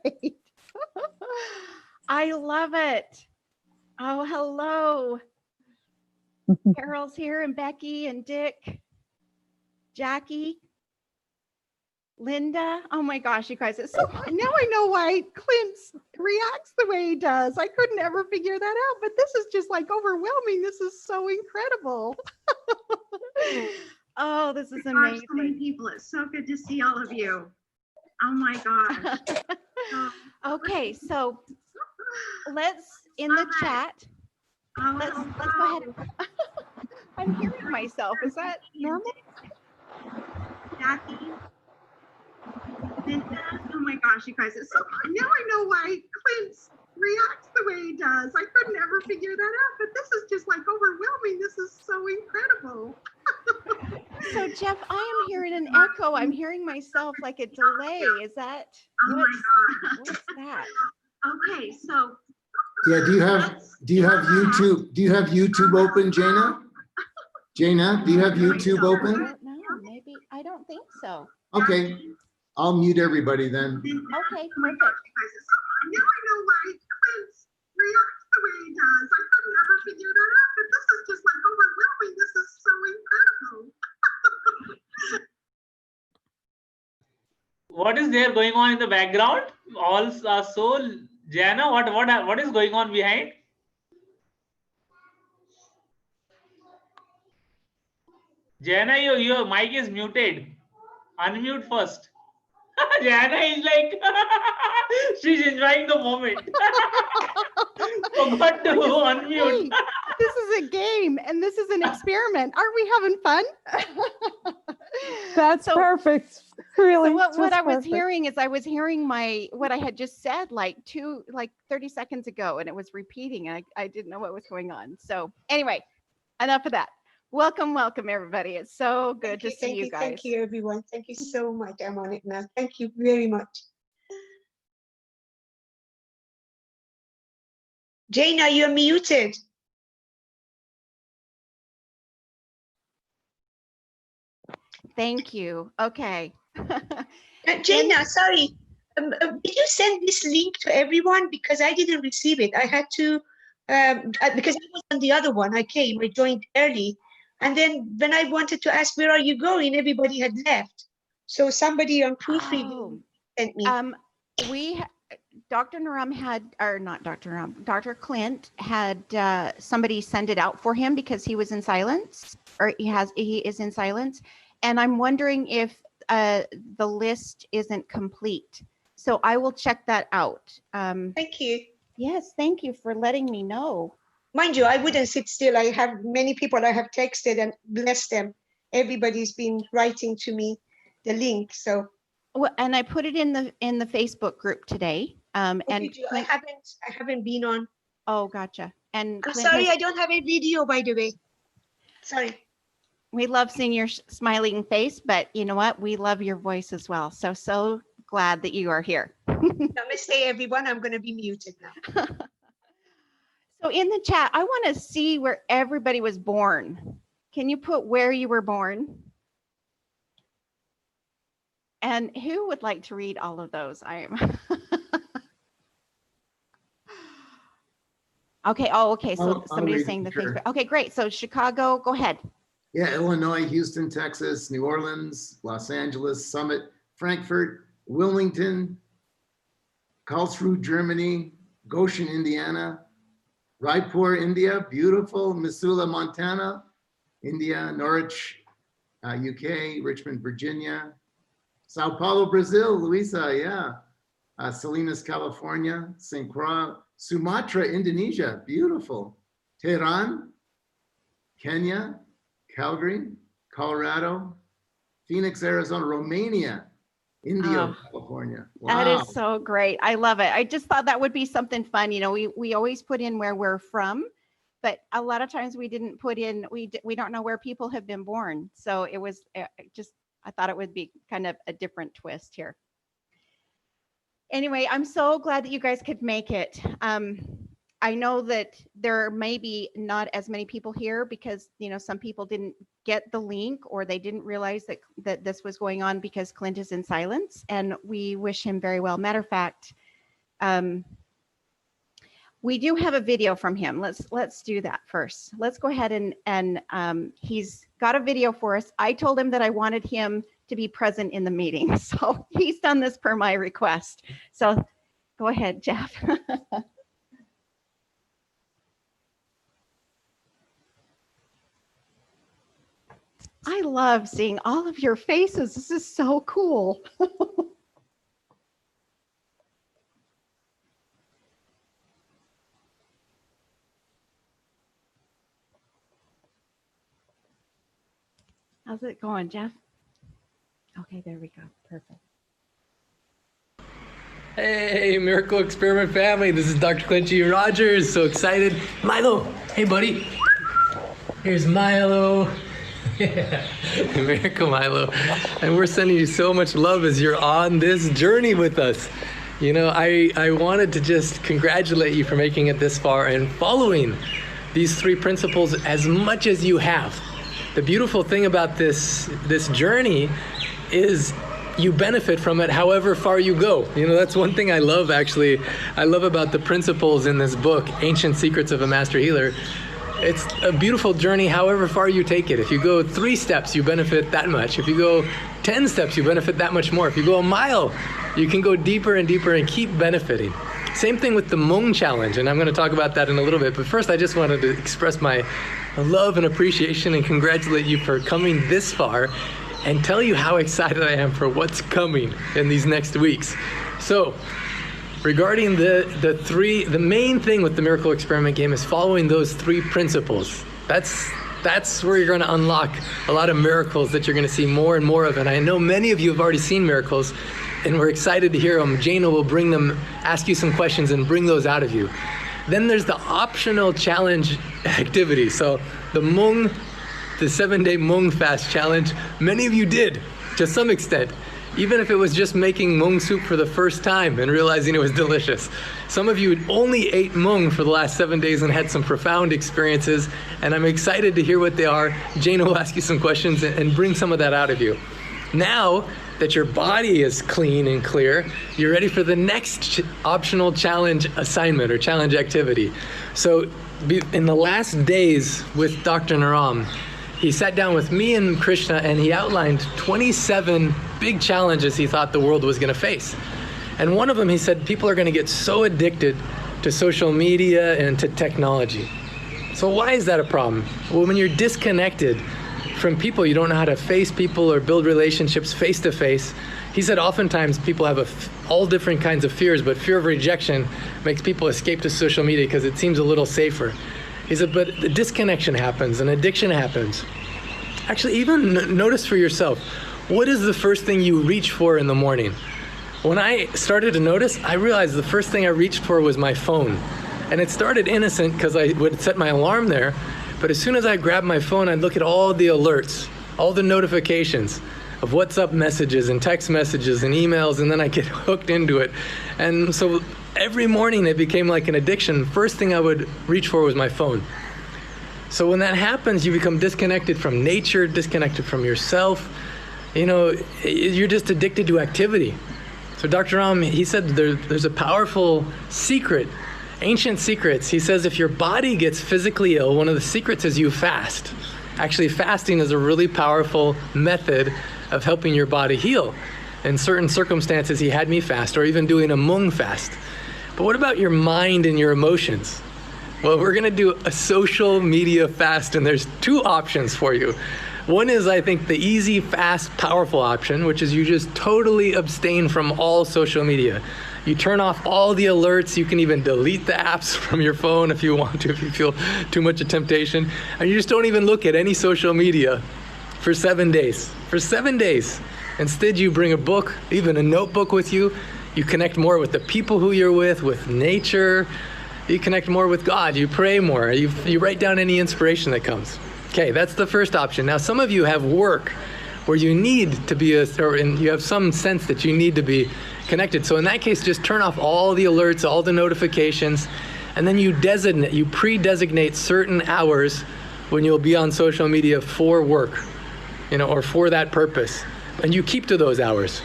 great. I love it. Oh, hello. Carol's here and Becky and Dick, Jackie, Linda. Oh my gosh, you guys. It's so now I know why Clint reacts the way he does. I couldn't ever figure that out, but this is just like overwhelming. This is so incredible. Oh, this is amazing. So many people. It's so good to see all of you. Oh my gosh. Okay, so let's in the chat. Let's go ahead. I'm hearing myself. Is that normal? Jackie. Linda. Oh my gosh, you guys. It's so now I know why Clint reacts the way he does. I couldn't ever figure that out, but this is just like overwhelming. This is so incredible. So Jeff, I am hearing an echo. I'm hearing myself like a delay. Is that what's that? Okay, so yeah, do you have YouTube open, Jana? Jana, do you have YouTube open? I don't know. Maybe I don't think so. Okay, I'll mute everybody then. Okay, perfect. Now I know why Clint reacts the way he does. I couldn't ever figure that out, but this is just like overwhelming. This is so incredible. What is there going on in the background? All are so Jana, what is going on behind? Jana, your mic is muted. Unmute first. Jana is like she's enjoying the moment. Forgot to unmute. Hey, this is a game and this is an experiment. Aren't we having fun? That's perfect. Really. So what I was hearing is I was hearing what I had just said like 30 seconds ago, and it was repeating, and I didn't know what was going on. So anyway, enough of that. Welcome, everybody. It's so good to see you guys. Thank you, everyone. Thank you so much. I'm on it now. Thank you very much. Jana, you're muted. Thank you. Okay. Jana, sorry. Did you send this link to everyone? Because I didn't receive it. I had to, because I was on the other one. I joined early. And then when I wanted to ask, where are you going? Everybody had left. So somebody on proofreading sent me. Dr. Naram had, or not Dr. Naram, Dr. Clint had somebody send it out for him because he was in silence, or he is in silence. And I'm wondering if the list isn't complete. So I will check that out. Thank you. Yes, thank you for letting me know. Mind you, I wouldn't sit still. I have many people I have texted, and bless them. Everybody's been writing to me the link. So well, and I put it in the Facebook group today. And I haven't been on. Oh, gotcha. And I'm sorry, I don't have a video, by the way. Sorry. We love seeing your smiling face, but you know what? We love your voice as well. So glad that you are here. Namaste, everyone. I'm going to be muted now. So in the chat, I want to see where everybody was born. Can you put where you were born? And who would like to read all of those? I am. Okay. Oh, okay. So somebody's saying the Facebook. Okay, great. So Chicago, go ahead. Yeah, Illinois, Houston, Texas, New Orleans, Los Angeles, Summit, Frankfurt, Wilmington, Karlsruhe, Germany, Goshen, Indiana, Raipur, India, beautiful, Missoula, Montana, India, Norwich, UK, Richmond, Virginia, Sao Paulo, Brazil, Luisa, yeah, Salinas, California, St. Croix, Sumatra, Indonesia, beautiful, Tehran, Kenya, Calgary, Colorado, Phoenix, Arizona, Romania, India, California. Wow. That is so great. I love it. I just thought that would be something fun. You know, we always put in where we're from, but a lot of times we didn't put in, we don't know where people have been born. So it was just, I thought it would be kind of a different twist here. Anyway, I'm so glad that you guys could make it. I know that there may be not as many people here because, you know, some people didn't get the link or they didn't realize that this was going on because Clint is in silence, and we wish him very well. Matter of fact, we do have a video from him. Let's do that first. Let's go ahead and he's got a video for us. I told him that I wanted him to be present in the meeting, so he's done this per my request. So go ahead, Jeff. I love seeing all of your faces. This is so cool. How's it going, Jeff? Okay, there we go. Perfect. Hey, Miracle Experiment family. This is Dr. Clint G. Rogers. So excited. Milo, hey, buddy. Here's Milo. Yeah, Miracle Milo. And we're sending you so much love as you're on this journey with us. You know, I wanted to just congratulate you for making it this far and following these 3 principles as much as you have. The beautiful thing about this journey is you benefit from it however far you go. You know, that's one thing I love, actually. I love about the principles in this book, Ancient Secrets of a Master Healer. It's a beautiful journey however far you take it. If you go 3 steps, you benefit that much. If you go 10 steps, you benefit that much more. If you go a mile, you can go deeper and deeper and keep benefiting. Same thing with the Hmong challenge, and I'm going to talk about that in a little bit. But first, I just wanted to express my love and appreciation and congratulate you for coming this far and tell you how excited I am for what's coming in these next weeks. So, regarding the main thing with the Miracle Experiment game is following those 3 principles. That's where you're going to unlock a lot of miracles that you're going to see more and more of. And I know many of you have already seen miracles, and we're excited to hear them. Jaina will bring them, ask you some questions, and bring those out of you. Then there's the optional challenge activity. So the 7-day Hmong fast challenge, many of you did to some extent, even if it was just making Hmong soup for the first time and realizing it was delicious. Some of you only ate Hmong for the last 7 days and had some profound experiences, and I'm excited to hear what they are. Jaina will ask you some questions and bring some of that out of you. Now that your body is clean and clear, you're ready for the next optional challenge assignment or challenge activity. So in the last days with Dr. Naram, he sat down with me and Krishna and he outlined 27 big challenges he thought the world was going to face. And one of them, he said, people are going to get so addicted to social media and to technology. So why is that a problem? Well, when you're disconnected from people, you don't know how to face people or build relationships face to face. He said oftentimes people have all different kinds of fears, but fear of rejection makes people escape to social media because it seems a little safer. He said, but the disconnection happens and addiction happens. Actually, even notice for yourself, what is the first thing you reach for in the morning? When I started to notice, I realized the first thing I reached for was my phone. And it started innocent because I would set my alarm there. But as soon as I grabbed my phone, I'd look at all the alerts, all the notifications of WhatsApp messages and text messages and emails, and then I get hooked into it. And so every morning it became like an addiction. First thing I would reach for was my phone. So when that happens, you become disconnected from nature, disconnected from yourself. You know, you're just addicted to activity. So Dr. Ram, he said there's a powerful secret, ancient secrets. He says if your body gets physically ill, one of the secrets is you fast. Actually, fasting is a really powerful method of helping your body heal. In certain circumstances, he had me fast, or even doing a Hmong fast. But what about your mind and your emotions? Well, we're gonna do a social media fast, and there's 2 options for you. One is, I think, the easy, fast, powerful option, which is you just totally abstain from all social media. You turn off all the alerts. You can even delete the apps from your phone if you want to, if you feel too much of temptation. And you just don't even look at any social media for 7 days. For 7 days. Instead, you bring a book, even a notebook with you. You connect more with the people who you're with nature. You connect more with God. You pray more. You write down any inspiration that comes. Okay, that's the first option. Now, some of you have work where you need to be, and you have some sense that you need to be connected. So in that case, just turn off all the alerts, all the notifications, and then you pre-designate certain hours when you'll be on social media for work, or for that purpose. And you keep to those hours.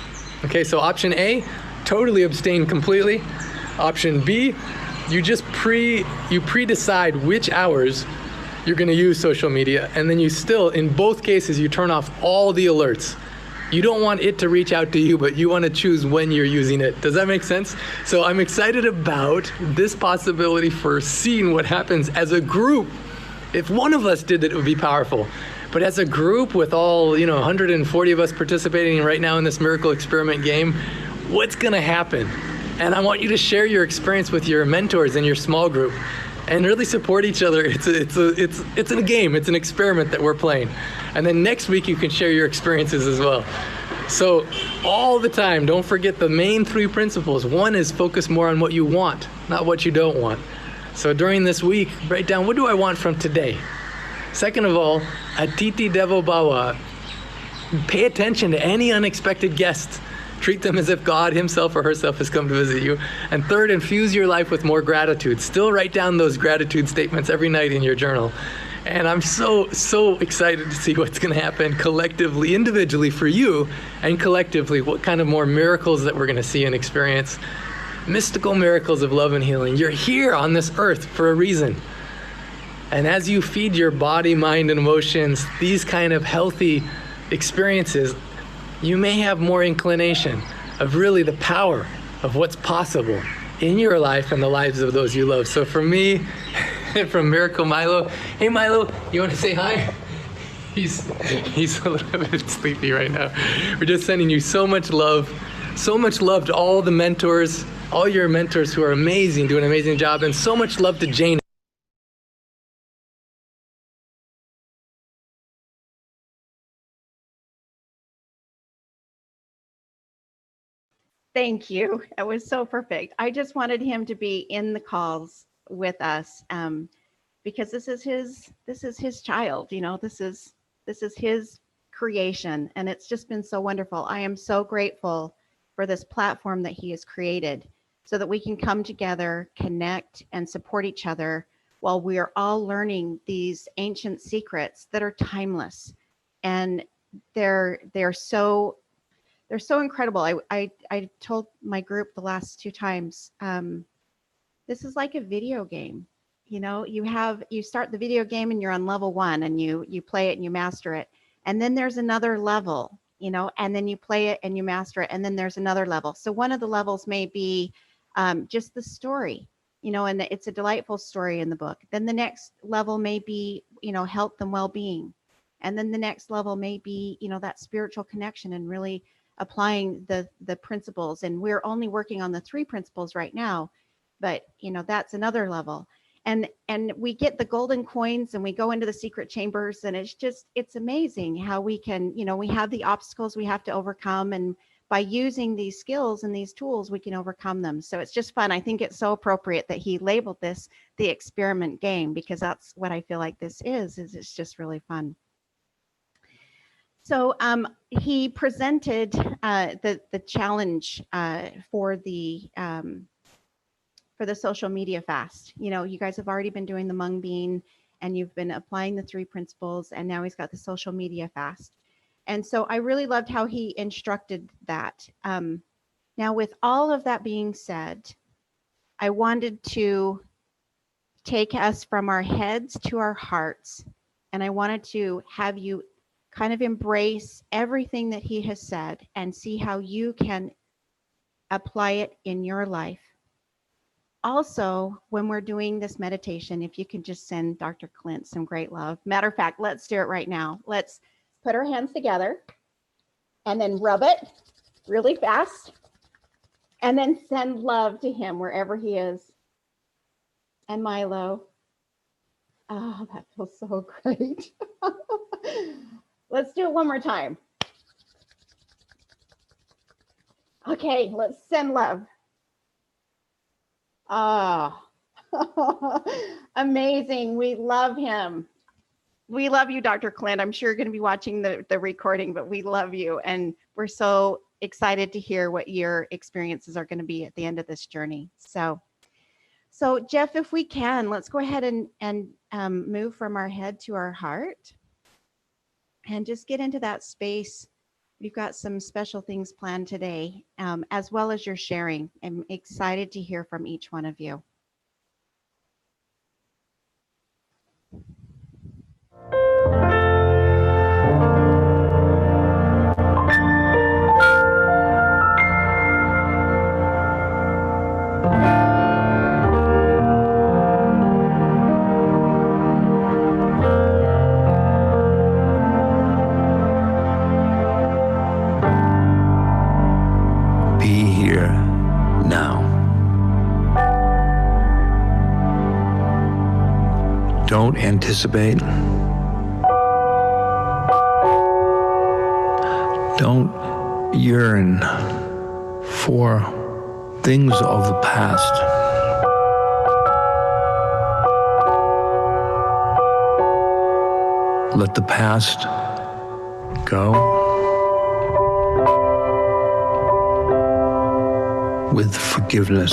Okay, so option A, totally abstain completely. Option B, you pre-decide which hours you're going to use social media, and then you still, in both cases, you turn off all the alerts. You don't want it to reach out to you, but you want to choose when you're using it. Does that make sense? So I'm excited about this possibility for seeing what happens as a group. If one of us did it, it would be powerful. But as a group with all, 140 of us participating right now in this miracle experiment game, what's going to happen? And I want you to share your experience with your mentors in your small group and really support each other. It's a game. It's an experiment that we're playing. And then next week you can share your experiences as well. So all the time, don't forget the main 3 principles. One is focus more on what you want, not what you don't want. So during this week, write down, what do I want from today? Second of all, Atiti Devo Bhava. Pay attention to any unexpected guests. Treat them as if God himself or herself has come to visit you. And third, infuse your life with more gratitude. Still write down those gratitude statements every night in your journal. And I'm so excited to see what's going to happen collectively, individually for you, and collectively, what kind of more miracles that we're going to see and experience. Mystical miracles of love and healing. You're here on this earth for a reason. And as you feed your body, mind, and emotions these kind of healthy experiences, you may have more inclination of really the power of what's possible in your life and the lives of those you love. So for me, from Miracle Milo, hey Milo, you want to say hi? He's a little bit sleepy right now. We're just sending you so much love to all the mentors, all your mentors who are amazing, doing an amazing job, and so much love to Jane. Thank you. It was so perfect. I just wanted him to be in the calls with us because this is his child. This is his creation, and it's just been so wonderful. I am so grateful for this platform that he has created so that we can come together, connect, and support each other while we are all learning these ancient secrets that are timeless, and they're so incredible. I told my group the last 2 times, this is like a video game. You start the video game and you're on level 1 and you play it and you master it. And then there's another level, and then you play it and you master it. And then there's another level. So one of the levels may be just the story, and it's a delightful story in the book. Then the next level may be, health and well-being. And then the next level may be, that spiritual connection and really applying the principles. And we're only working on the 3 principles right now, but that's another level. And we get the golden coins and we go into the secret chambers, and it's amazing how we can, we have the obstacles we have to overcome, and by using these skills and these tools, we can overcome them. So it's just fun. I think it's so appropriate that he labeled this the experiment game, because that's what I feel like this is it's just really fun. So he presented the challenge for the social media fast. You guys have already been doing the mung bean, and you've been applying the 3 principles, and now he's got the social media fast. And so I really loved how he instructed that. Now, with all of that being said, I wanted to take us from our heads to our hearts, and I wanted to have you kind of embrace everything that he has said and see how you can apply it in your life. Also, when we're doing this meditation, if you can just send Dr. Clint some great love. Matter of fact, let's do it right now. Let's put our hands together and then rub it really fast, and then send love to him wherever he is. And Milo. Oh, that feels so great. Let's do it one more time. Okay, let's send love. Oh, amazing. We love him. We love you, Dr. Clint. I'm sure you're going to be watching the recording, but we love you. And we're so excited to hear what your experiences are going to be at the end of this journey. So Jeff, if we can, let's go ahead and move from our head to our heart. And just get into that space we've got some special things planned today, as well as your sharing. I'm excited to hear from each one of you. Be here now. Don't anticipate. Don't yearn for things of the past. Let the past go with forgiveness.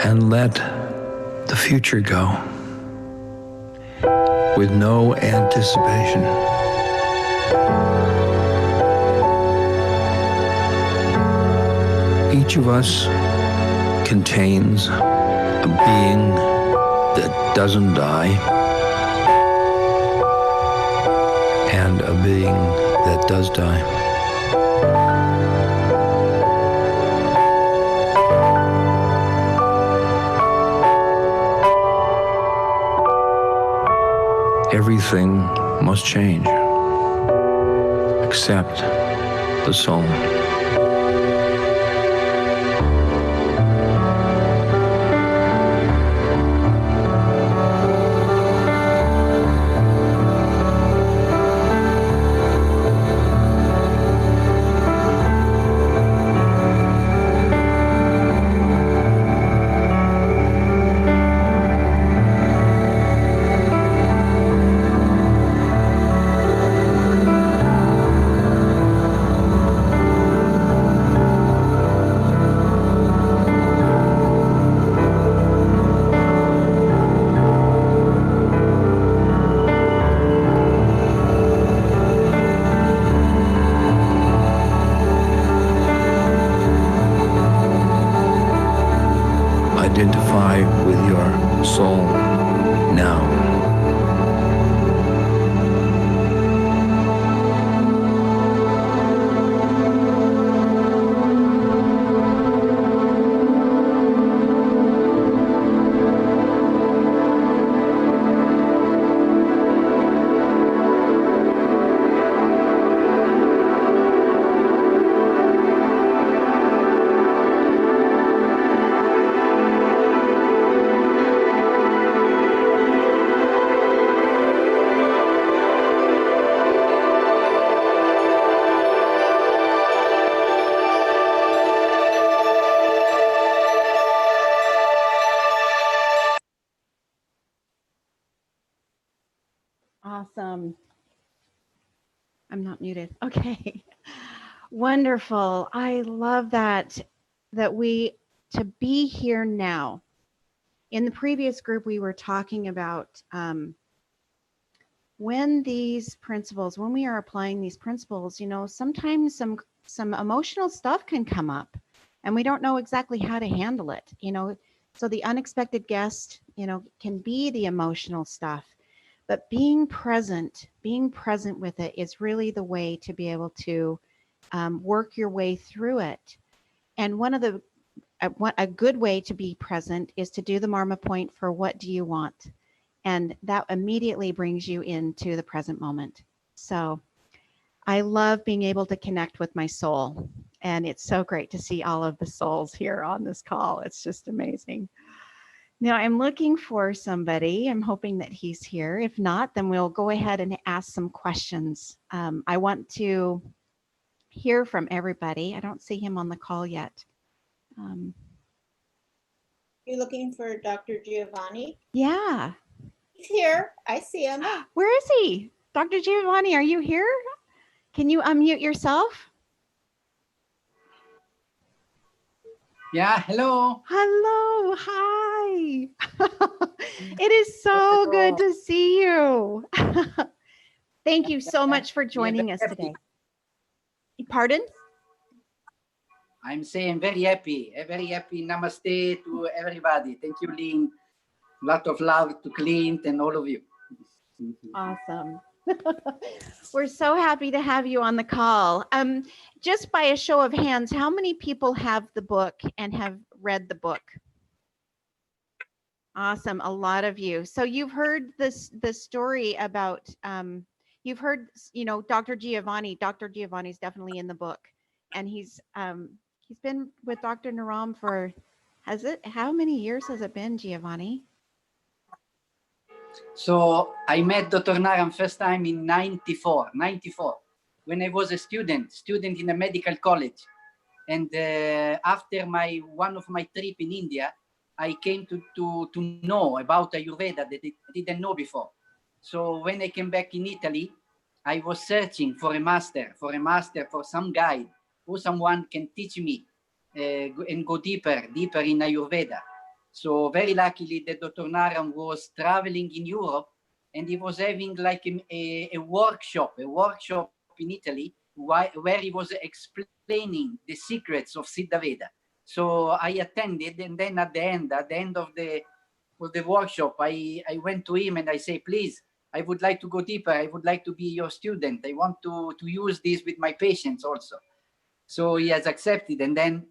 And let the future go with no anticipation. Each of us contains a being that doesn't die and a being that does die. Everything must change, except the soul. Identify with your soul now. Awesome. I'm not muted. Okay. Wonderful. I love that to be here now. In the previous group, we were talking about when we are applying these principles, sometimes some emotional stuff can come up and we don't know exactly how to handle it, so the unexpected guest, can be the emotional stuff. But being present with it is really the way to be able to work your way through it. And a good way to be present is to do the Marma point for what do you want? And that immediately brings you into the present moment. So I love being able to connect with my soul. And it's so great to see all of the souls here on this call. It's just amazing. Now I'm looking for somebody. I'm hoping that he's here. If not, then we'll go ahead and ask some questions. I want to hear from everybody. I don't see him on the call yet. You're looking for Dr. Giovanni? Yeah. He's here. I see him. Where is he? Dr. Giovanni, are you here? Can you unmute yourself? Yeah, hello. Hello. Hi. It is so good to see you. Thank you so much for joining us today. Pardon? I'm saying very happy. Namaste to everybody. Thank you, Lynn. Lot of love to Clint and all of you. Awesome. We're so happy to have you on the call. Just by a show of hands, how many people have the book and have read the book? Awesome, a lot of you. So you've heard the story about, you've heard, Dr. Giovanni. Dr. Giovanni is definitely in the book, and he's been with Dr. Naram for, how many years has it been, Giovanni? So I met Dr. Naram first time in 94, when I was a student in a medical college. And after one of my trip in India, I came to know about Ayurveda that I didn't know before. So when I came back in Italy, I was searching for a master, for some guide, who someone can teach me and go deeper in Ayurveda. So very luckily that Dr. Naram was traveling in Europe, and he was having like a workshop in Italy where he was explaining the secrets of Siddha Veda. So I attended, and then at the end of the workshop, I went to him and I say, please, I would like to go deeper. I would like to be your student. I want to use this with my patients also. So he has accepted. And then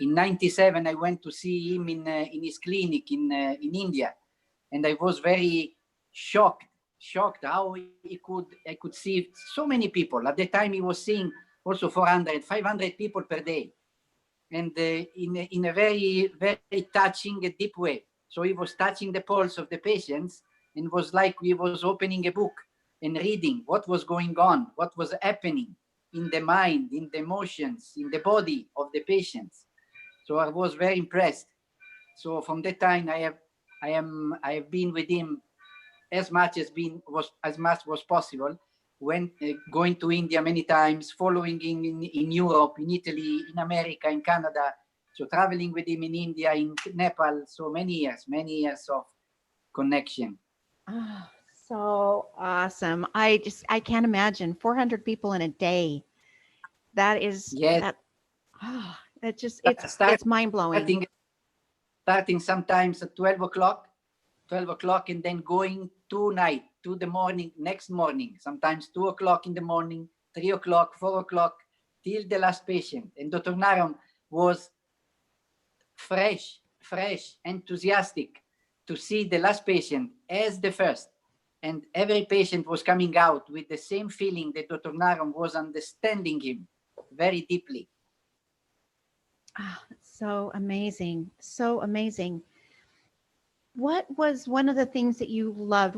in 97, I went to see him in his clinic in India. And I was very shocked how I could see so many people. At the time, he was seeing also 400, 500 people per day. And in a very, very touching, deep way. So he was touching the pulse of the patients, and was like he was opening a book and reading what was going on, what was happening in the mind, in the emotions, in the body of the patients. So I was very impressed. So from that time, I have been with him as much as was possible. When going to India many times, following in Europe, in Italy, in America, in Canada. So traveling with him in India, in Nepal. So many years of connection. Oh, so awesome. I can't imagine 400 people in a day. That is, yes. It's mind blowing. Starting sometimes at 12 o'clock, and then going to the morning, next morning, sometimes 2 o'clock in the morning, 3 o'clock, 4 o'clock, till the last patient. And Dr. Naram was fresh, enthusiastic to see the last patient as the first. And every patient was coming out with the same feeling that Dr. Naram was understanding him very deeply. Oh, so amazing. So amazing. What was one of the things that you loved?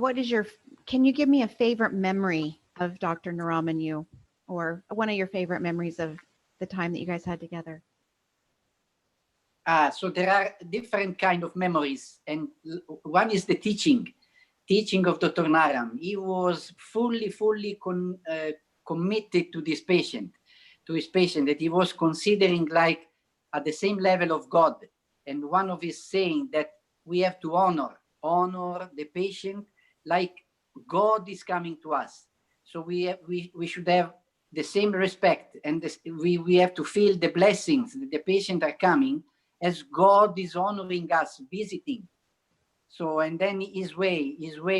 Can you give me a favorite memory of Dr. Naram and you, or one of your favorite memories of the time that you guys had together? So there are different kind of memories, and one is the teaching of Dr. Naram. He was fully committed to this patient, that he was considering like at the same level of God. And one of his saying that we have to honor the patient like God is coming to us. So we should have the same respect, and we have to feel the blessings that the patient are coming as God is honoring us, visiting. So, and then his way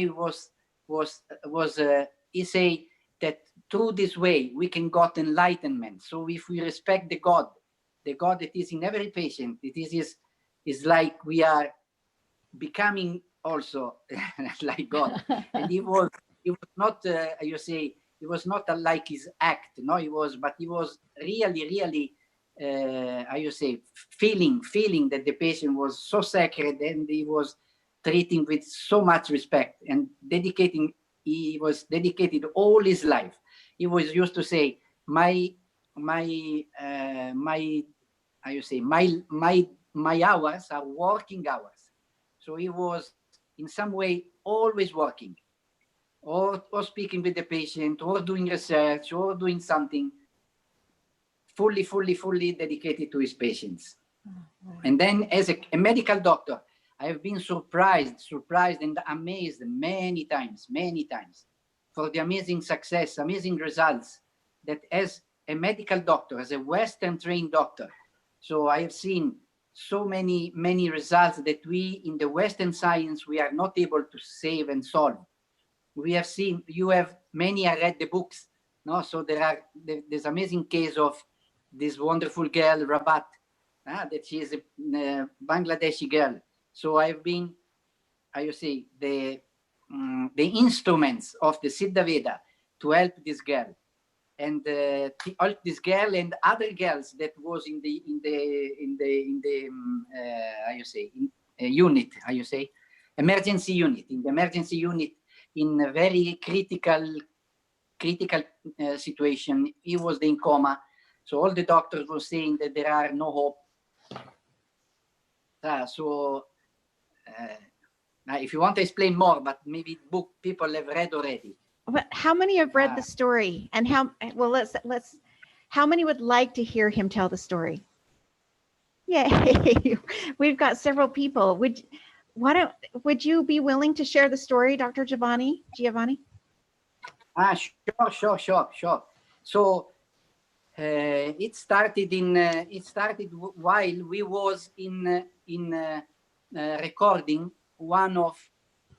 was he say that through this way we can got enlightenment. So if we respect the God that is in every patient, it is like we are becoming also like God. And he was not he was not like his act, no, he was really feeling that the patient was so sacred, and he was treating with so much respect and he was dedicated all his life. He was used to say, my hours are working hours. So he was in some way always working, or speaking with the patient, or doing research, or doing something, fully dedicated to his patients. And then as a medical doctor, I have been surprised and amazed many times for the amazing success, amazing results that as a medical doctor, as a Western trained doctor. So I have seen so many results that we in the Western science, we are not able to save and solve. We have seen, many have read the books, no? So there's amazing case of this wonderful girl, Rabat, that she is a Bangladeshi girl. So I've been, the instruments of the Siddha Veda to help this girl, and help this girl and other girls that was in the emergency unit, in the emergency unit, in a very critical situation. He was in coma. So all the doctors were saying that there are no hope. If you want to explain more, but maybe book people have read already. But how many have read the story? And how many would like to hear him tell the story? Yay! We've got several people. Would you be willing to share the story, Dr. Giovanni? Sure. So it started while we was in recording one of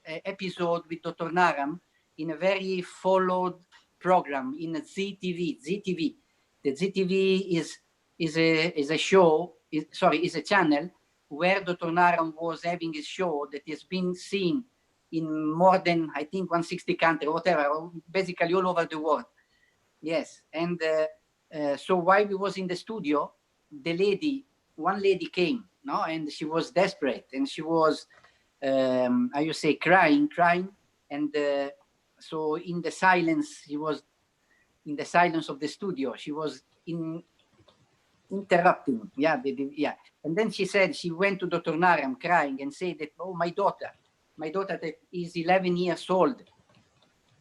episode with Dr. Naram in a very followed program in ZTV. The ZTV is a show. Is a channel where Dr. Naram was having a show that has been seen in more than, I think, 160 countries, whatever, basically all over the world. Yes, and so while we was in the studio, one lady came, no, and she was desperate, and she was, crying, and so in the silence, in the silence of the studio, she was interrupting, and then she said she went to Dr. Naram crying and said that, oh, my daughter that is 11 years old,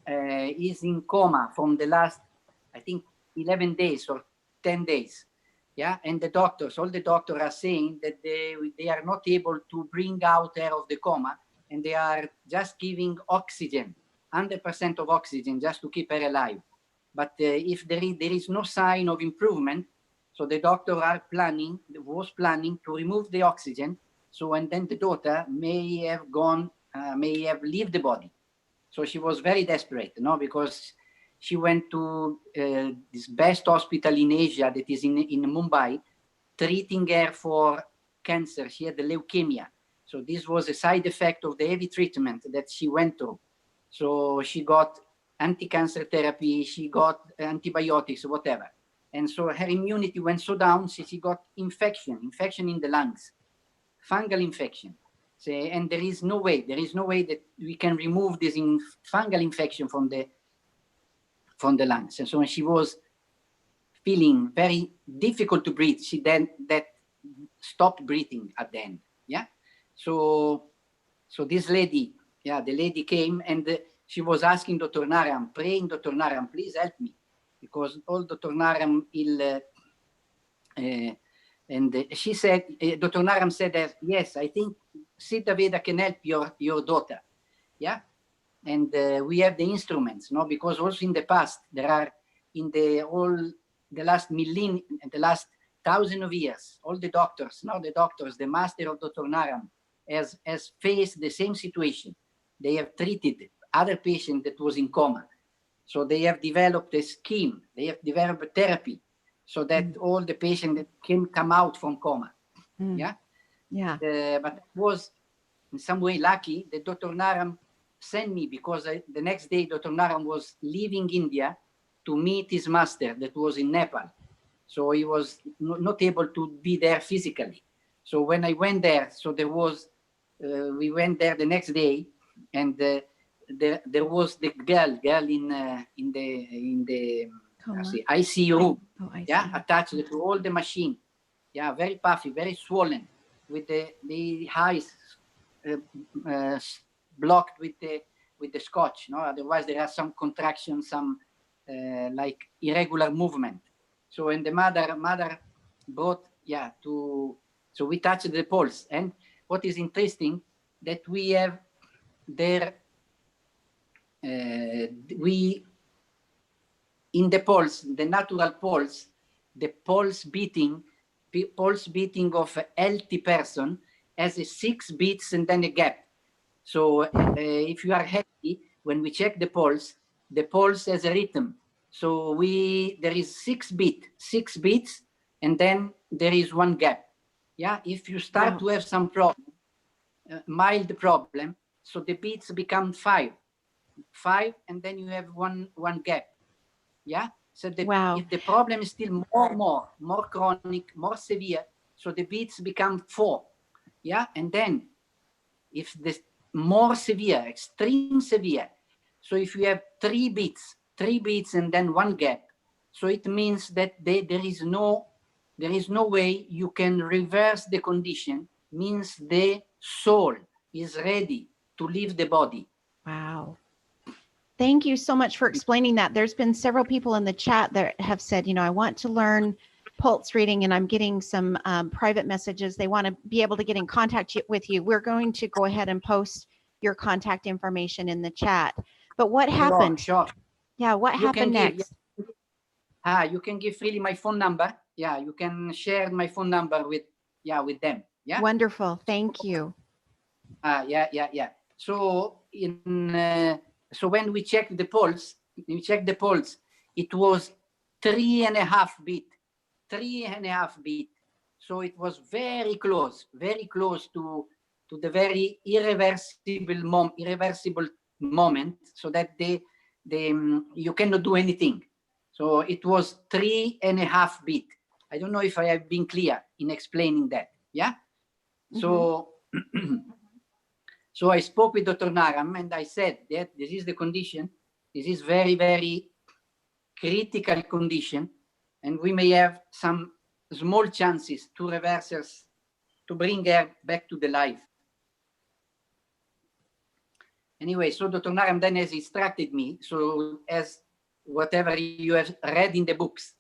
is in coma from the last, I think, 11 days or 10 days. Yeah, and all the doctors are saying that they are not able to bring out her of the coma, and they are just giving oxygen, 100% of oxygen, just to keep her alive. But if there is no sign of improvement, so the doctor was planning to remove the oxygen. So, and then the daughter may have left the body. So she was very desperate, because she went to this best hospital in Asia that is in Mumbai, treating her for cancer. She had the leukemia. So this was a side effect of the heavy treatment that she went through. So she got anti-cancer therapy, she got antibiotics, whatever. And so her immunity went so down, she got infection in the lungs, fungal infection. So, and there is no way that we can remove this fungal infection from the lungs. And so she was feeling very difficult to breathe. She then stopped breathing at the end. Yeah. So this lady, the lady came and she was asking Dr. Naram, praying, Dr. Naram, please help me. Because all Dr. Naram and she said, Dr. Naram said that, yes, I think Siddha Veda can help your daughter. Yeah. And we have the instruments, no? Because also in the past, there are the last 1,000 of years, all the doctors, the master of Dr. Naram has faced the same situation. They have treated other patients that was in coma. So they have developed a scheme, they have developed a therapy so that all the patients can come out from coma. Yeah. But it was in some way lucky that Dr. Naram sent me, because the next day Dr. Naram was leaving India to meet his master that was in Nepal. So he was not able to be there physically. So when I went there, so we went there the next day, and there was the girl in the ICU room, attached to all the machine, very puffy, very swollen, with the eyes blocked with the scotch. No, otherwise there are some contractions, some like irregular movement. So when the mother brought to So we touch the pulse. And what is interesting that we have there, we, in the pulse, the natural pulse, the pulse beating of a healthy person has a 6 beats and then a gap. So if you are healthy, when we check the pulse has a rhythm. So there is 6 beats, and then there is 1 gap. Yeah, if you start to have some problem, mild problem, so the beats become 5, and then you have one gap. Yeah. So if the problem is still more chronic, more severe, so the beats become 4. Yeah. And then if the more severe, extreme severe, so if you have 3 beats and then 1 gap, so it means that there is no way you can reverse the condition, means the soul is ready to leave the body. Wow. Thank you so much for explaining that. There's been several people in the chat that have said, I want to learn pulse reading, and I'm getting some private messages. They want to be able to get in contact with you. We're going to go ahead and post your contact information in the chat. But what happened? Sure. Yeah, what happened next? You can give freely my phone number. Yeah, you can share my phone number with them. Yeah. Wonderful. Thank you. Yeah. So so when we check the pulse, it was 3.5 beat. 3.5 beat. So it was very close to the very irreversible moment, so that you cannot do anything. So it was 3.5 beat. I don't know if I have been clear in explaining that. Yeah. So so I spoke with Dr. Naram, and I said that this is the condition. This is very, very critical condition, and we may have some small chances to reverse her, to bring her back to the life. Anyway, so Dr. Naram then has instructed me, so as whatever you have read in the books.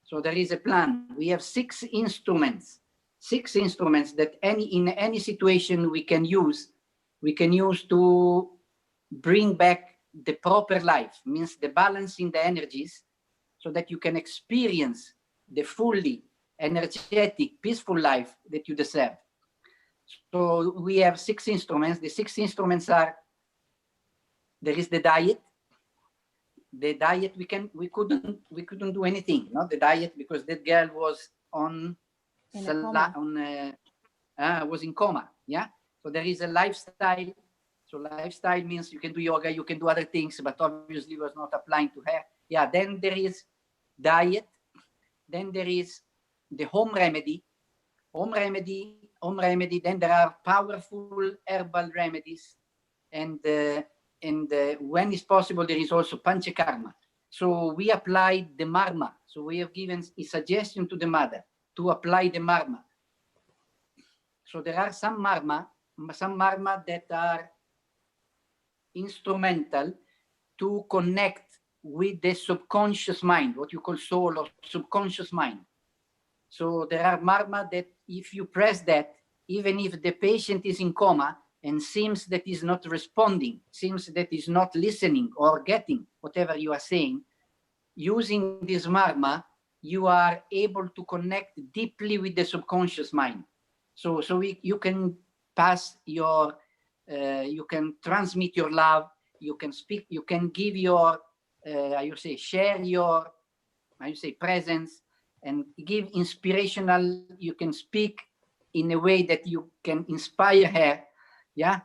So there is a plan. We have 6 instruments that in any situation we can use to bring back the proper life, means the balancing the energies, so that you can experience the fully energetic, peaceful life that you deserve. So we have 6 instruments. The 6 instruments are, there is the diet. The diet, we couldn't do anything, no? The diet, because that girl was was in coma. Yeah. So there is a lifestyle. So lifestyle means you can do yoga, you can do other things, but obviously was not applying to her. Yeah. Then there is diet. Then there is the home remedy. Home remedy. Then there are powerful herbal remedies, and when it's possible, there is also panchakarma. So we applied the marma. So we have given a suggestion to the mother to apply the marma. So there are some marma that are instrumental to connect with the subconscious mind, what you call soul or subconscious mind. So there are marma that if you press that, even if the patient is in coma and seems that is not responding, seems that is not listening or getting whatever you are saying, using this marma, you are able to connect deeply with the subconscious mind. So you can pass your, you can transmit your love, you can speak, you can give your, share your, presence, and give inspirational, you can speak in a way that you can inspire her. Yeah.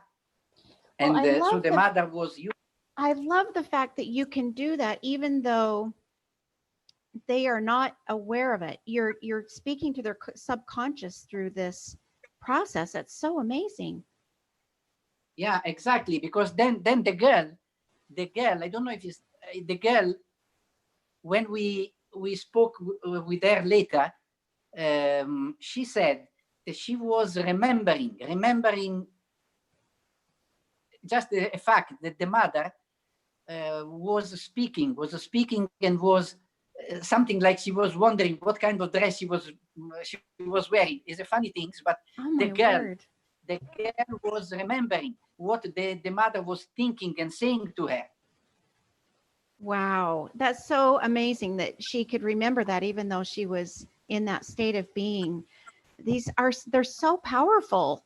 And Well, so the mother was you. I love the fact that you can do that, even though they are not aware of it. You're speaking to their subconscious through this process. That's so amazing. Yeah, exactly. Because then the girl, I don't know if it's the girl, when we spoke with her later, she said that she was remembering just a fact that the mother was speaking and was something like she was wondering what kind of dress she was she was wearing. It's a funny things, but Oh the my girl, word. the girl was remembering what the mother was thinking and saying to her. Wow, that's so amazing that she could remember that even though she was in that state of being. They're so powerful.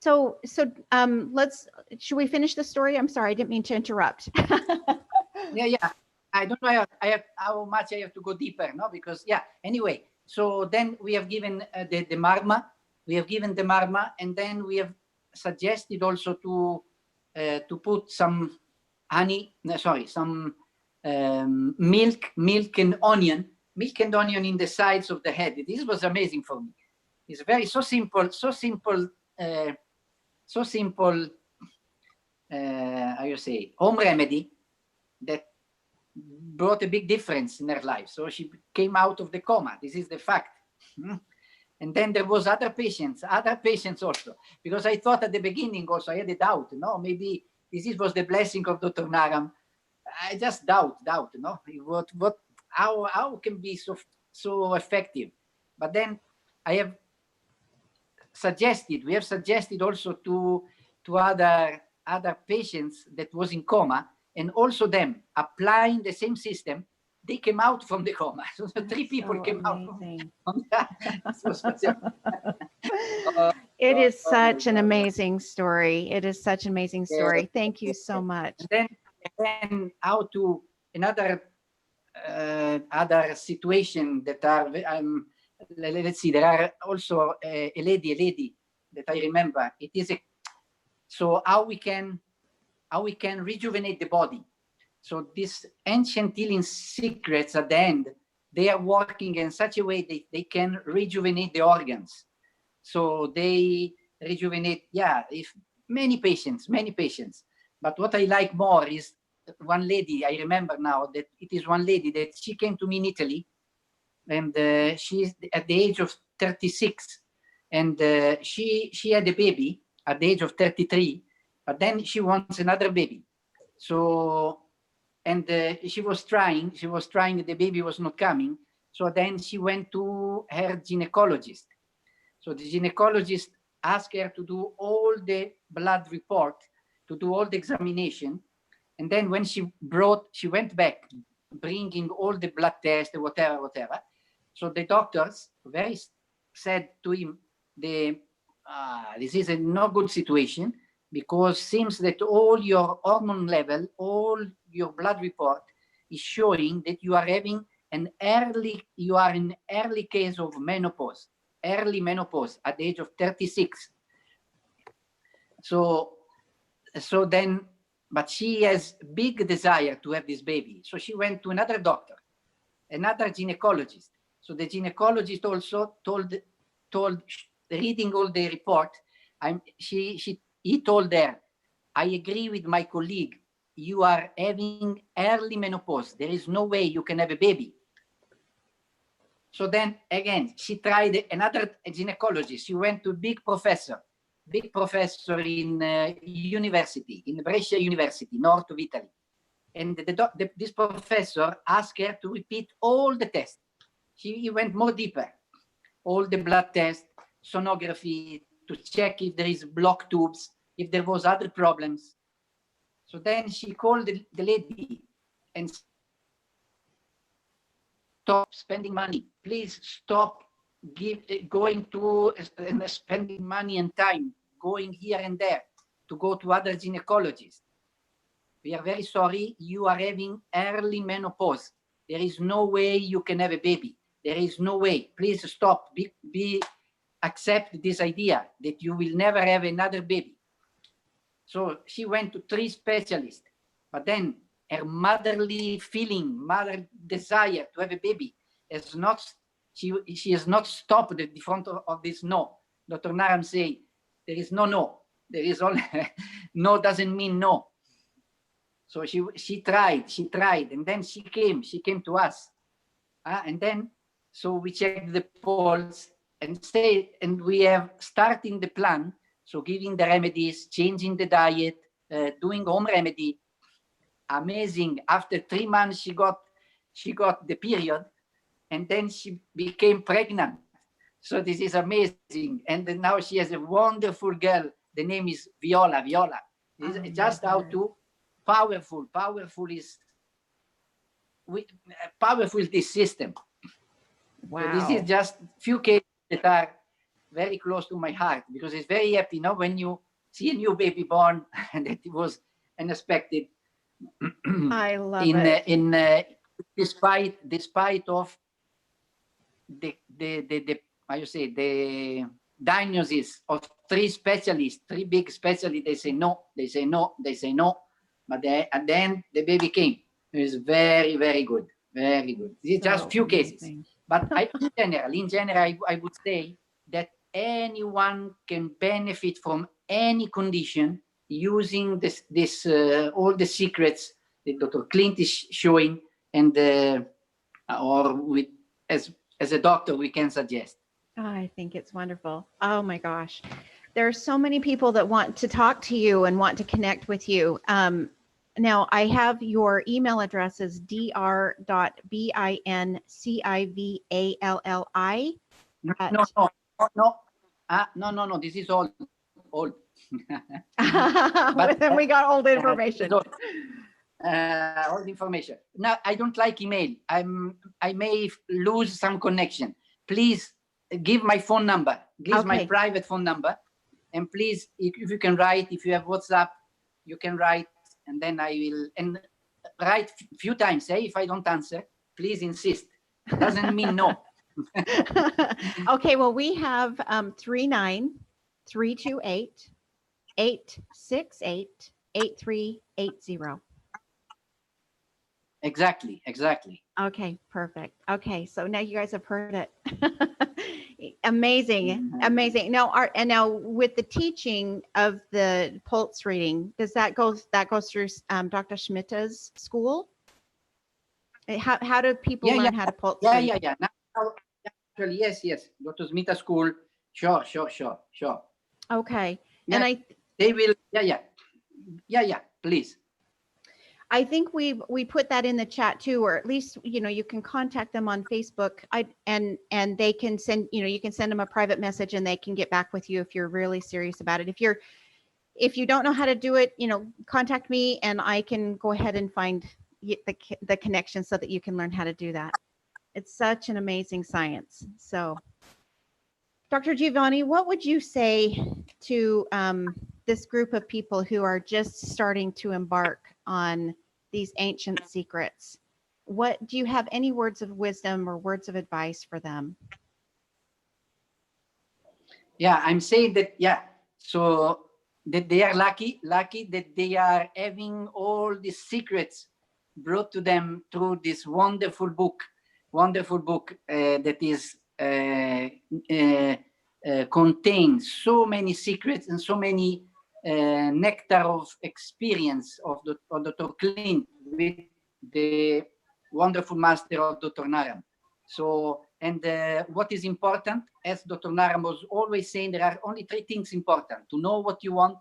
So should we finish the story? I'm sorry, I didn't mean to interrupt. Yeah. I don't know how much I have to go deeper, no? Because anyway, so then we have given the marma. We have given the marma, and then we have suggested also to put some honey, some milk and onion in the sides of the head. This was amazing for me. It's so simple, how you say, home remedy that brought a big difference in her life. So she came out of the coma. This is the fact. And then there was other patients also, because I thought at the beginning also, I had a doubt, no, maybe this was the blessing of Dr. Naram. I just doubt, no, how can be so effective? But then we have suggested also to other patients that was in coma, and also them applying the same system, they came out from the coma. So the three people came out from that. It is such an amazing story. It is such an amazing story. Thank you so much. And then how to another other situation that are let's see, there are also a lady that I remember. It is so how we can rejuvenate the body. So these ancient healing secrets at the end, they are working in such a way they can rejuvenate the organs. So they rejuvenate, if many patients. But what I like more is one lady, I remember now that it is one lady that she came to me in Italy, and she's at the age of 36, and she had a baby at the age of 33, but then she wants another baby. So, and she was trying, the baby was not coming. So then she went to her gynecologist. So the gynecologist asked her to do all the blood report, to do all the examination. And then when she went back, bringing all the blood tests, whatever. So the doctors said to him, this is a no good situation, because seems that all your hormone level, all your blood report is showing that you are having in early case of menopause, early menopause at the age of 36. So then, but she has big desire to have this baby. So she went to another doctor, another gynecologist. So the gynecologist also told, reading all the report, he told her, I agree with my colleague, you are having early menopause. There is no way you can have a baby. So then again, she tried another gynecologist. She went to a big professor in university, in Brescia University, north of Italy. And this professor asked her to repeat all the tests. He went more deeper, all the blood tests, sonography, to check if there is blocked tubes, if there was other problems. So then she called the lady and stop spending money. Please stop going to spending money and time, going here and there to go to other gynecologists. We are very sorry, you are having early menopause. There is no way you can have a baby. There is no way. Please stop. Accept this idea that you will never have another baby. So she went to 3 specialists, but then her motherly feeling, mother desire to have a baby has not, she has not stopped at the front of this no. Dr. Naram say, there is no. There is only, no doesn't mean no. So she tried, and then she came to us. And then, so we checked the polls and we have starting the plan. So giving the remedies, changing the diet, doing home remedy. Amazing. After 3 months, she got the period, and then she became pregnant. So this is amazing. And then now she has a wonderful girl. The name is Viola. Viola. This is just how to powerful. Powerful is this system. Wow. So this is just few cases that are very close to my heart, because it's very happy, when you see a new baby born and that it was unexpected. I love it. Despite of the how you say, the diagnosis of three big specialists, they say no, but at the end the baby came. It is very, very good, very good. This is just few cases, but in general, I would say that anyone can benefit from any condition using this all the secrets that Dr. Clint is showing, and or with as a doctor we can suggest. I think it's wonderful. Oh my gosh. There are so many people that want to talk to you and want to connect with you. Now I have your email address is dr.bincivallI. No. This is all old. But then we got old information. Old information. Now I don't like email. I may lose some connection. Please give my phone number. Give my private phone number, and please, if you can write, if you have WhatsApp, you can write, and then I will write a few times. If I don't answer, please insist. Doesn't mean no. Okay, well, we have 39-328-868-8380. Exactly. Okay, perfect. Okay, so now you guys have heard it. Amazing. Now with the teaching of the pulse reading, does that goes through Dr. Schmidt's school? How do people learn how to pulse read? Yeah. Now, actually, yes. Dr. Schmidt's school. Sure. Okay. Yeah, And they will. Yeah. Please. I think we put that in the chat too, or at least, you can contact them on Facebook. And they can send, you can send them a private message and they can get back with you if you're really serious about it. If you don't know how to do it, contact me and I can go ahead and find the connection so that you can learn how to do that. It's such an amazing science. So Dr. Giovanni, what would you say to this group of people who are just starting to embark on these ancient secrets? Do you have any words of wisdom or words of advice for them? Yeah, I'm saying that, so that they are lucky that they are having all these secrets brought to them through this wonderful book that is contains so many secrets and so many nectar of experience of Dr. Clint with the wonderful master of Dr. Naram. So, and what is important, as Dr. Naram was always saying, there are only three things important: to know what you want,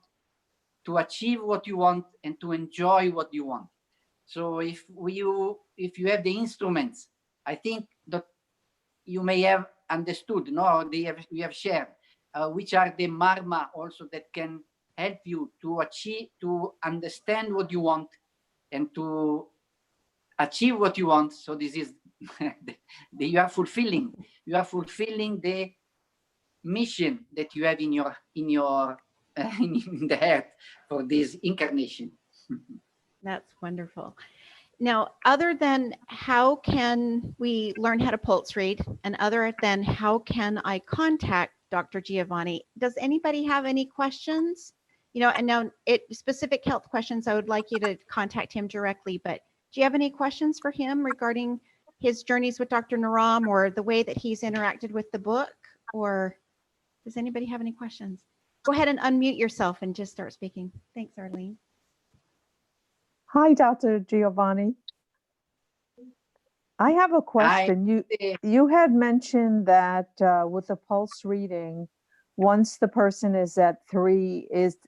to achieve what you want, and to enjoy what you want. So if you have the instruments, I think that you may have understood, we have shared, which are the marma also that can help you to achieve, to understand what you want and to achieve what you want. So this is you are fulfilling the mission that you have in the earth for this incarnation. That's wonderful. Now, other than how can we learn how to pulse read, and other than how can I contact Dr. Giovanni, does anybody have any questions? And now specific health questions, I would like you to contact him directly, but do you have any questions for him regarding his journeys with Dr. Naram or the way that he's interacted with the book? Or does anybody have any questions? Go ahead and unmute yourself and just start speaking. Thanks, Arlene. Hi, Dr. Giovanni. I have a question. You had mentioned that with the pulse reading, once the person is at 3, it's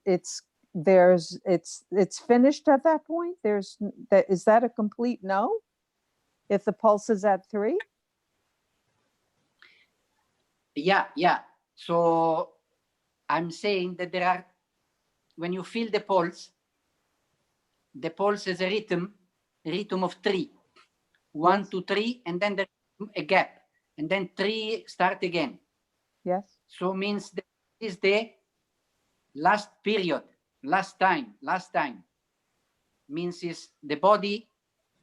finished at that point? Is that a complete no? If the pulse is at 3? Yeah. So I'm saying that there are, when you feel the pulse is a rhythm of 3. 1, 2, 3, and then there's a gap, and then 3 start again. Yes. So means that is the last period, last time. Means is the body,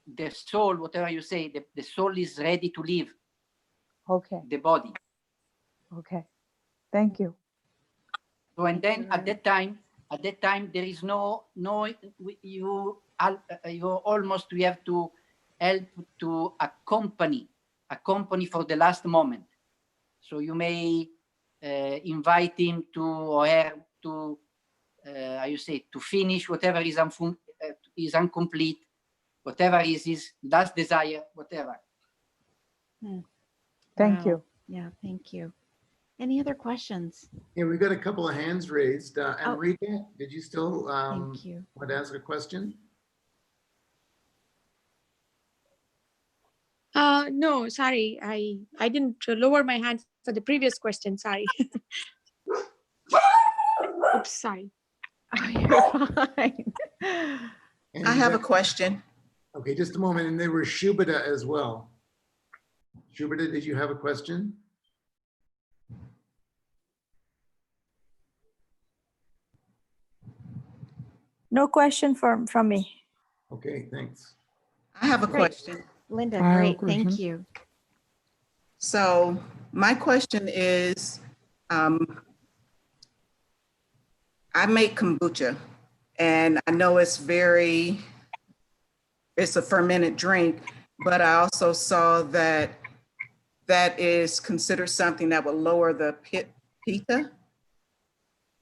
the soul, whatever you say, the soul is ready to leave Okay. the body. Okay. Thank you. So and then at that time there is no you almost, we have to help to accompany for the last moment. So you may invite him to, or her to how you say, to finish whatever is incomplete, whatever is his last desire, whatever. Thank Wow. you. Yeah, thank you. Any other questions? Yeah, we've got a couple of hands raised. Enrique, did you still Thank you. want to ask a question? No, sorry. I didn't lower my hand for the previous question. Sorry. Oops, sorry. Oh, you're fine. And I you have a got- question. Okay, just a moment. And there was Shubhita as well. Shubhita, did you have a question? No question from me. Okay, thanks. I have a Great. question. Linda, I have a great. Thank question. you. So my question is, I make kombucha, and I know it's a fermented drink, but I also saw that that is considered something that would lower the pitta.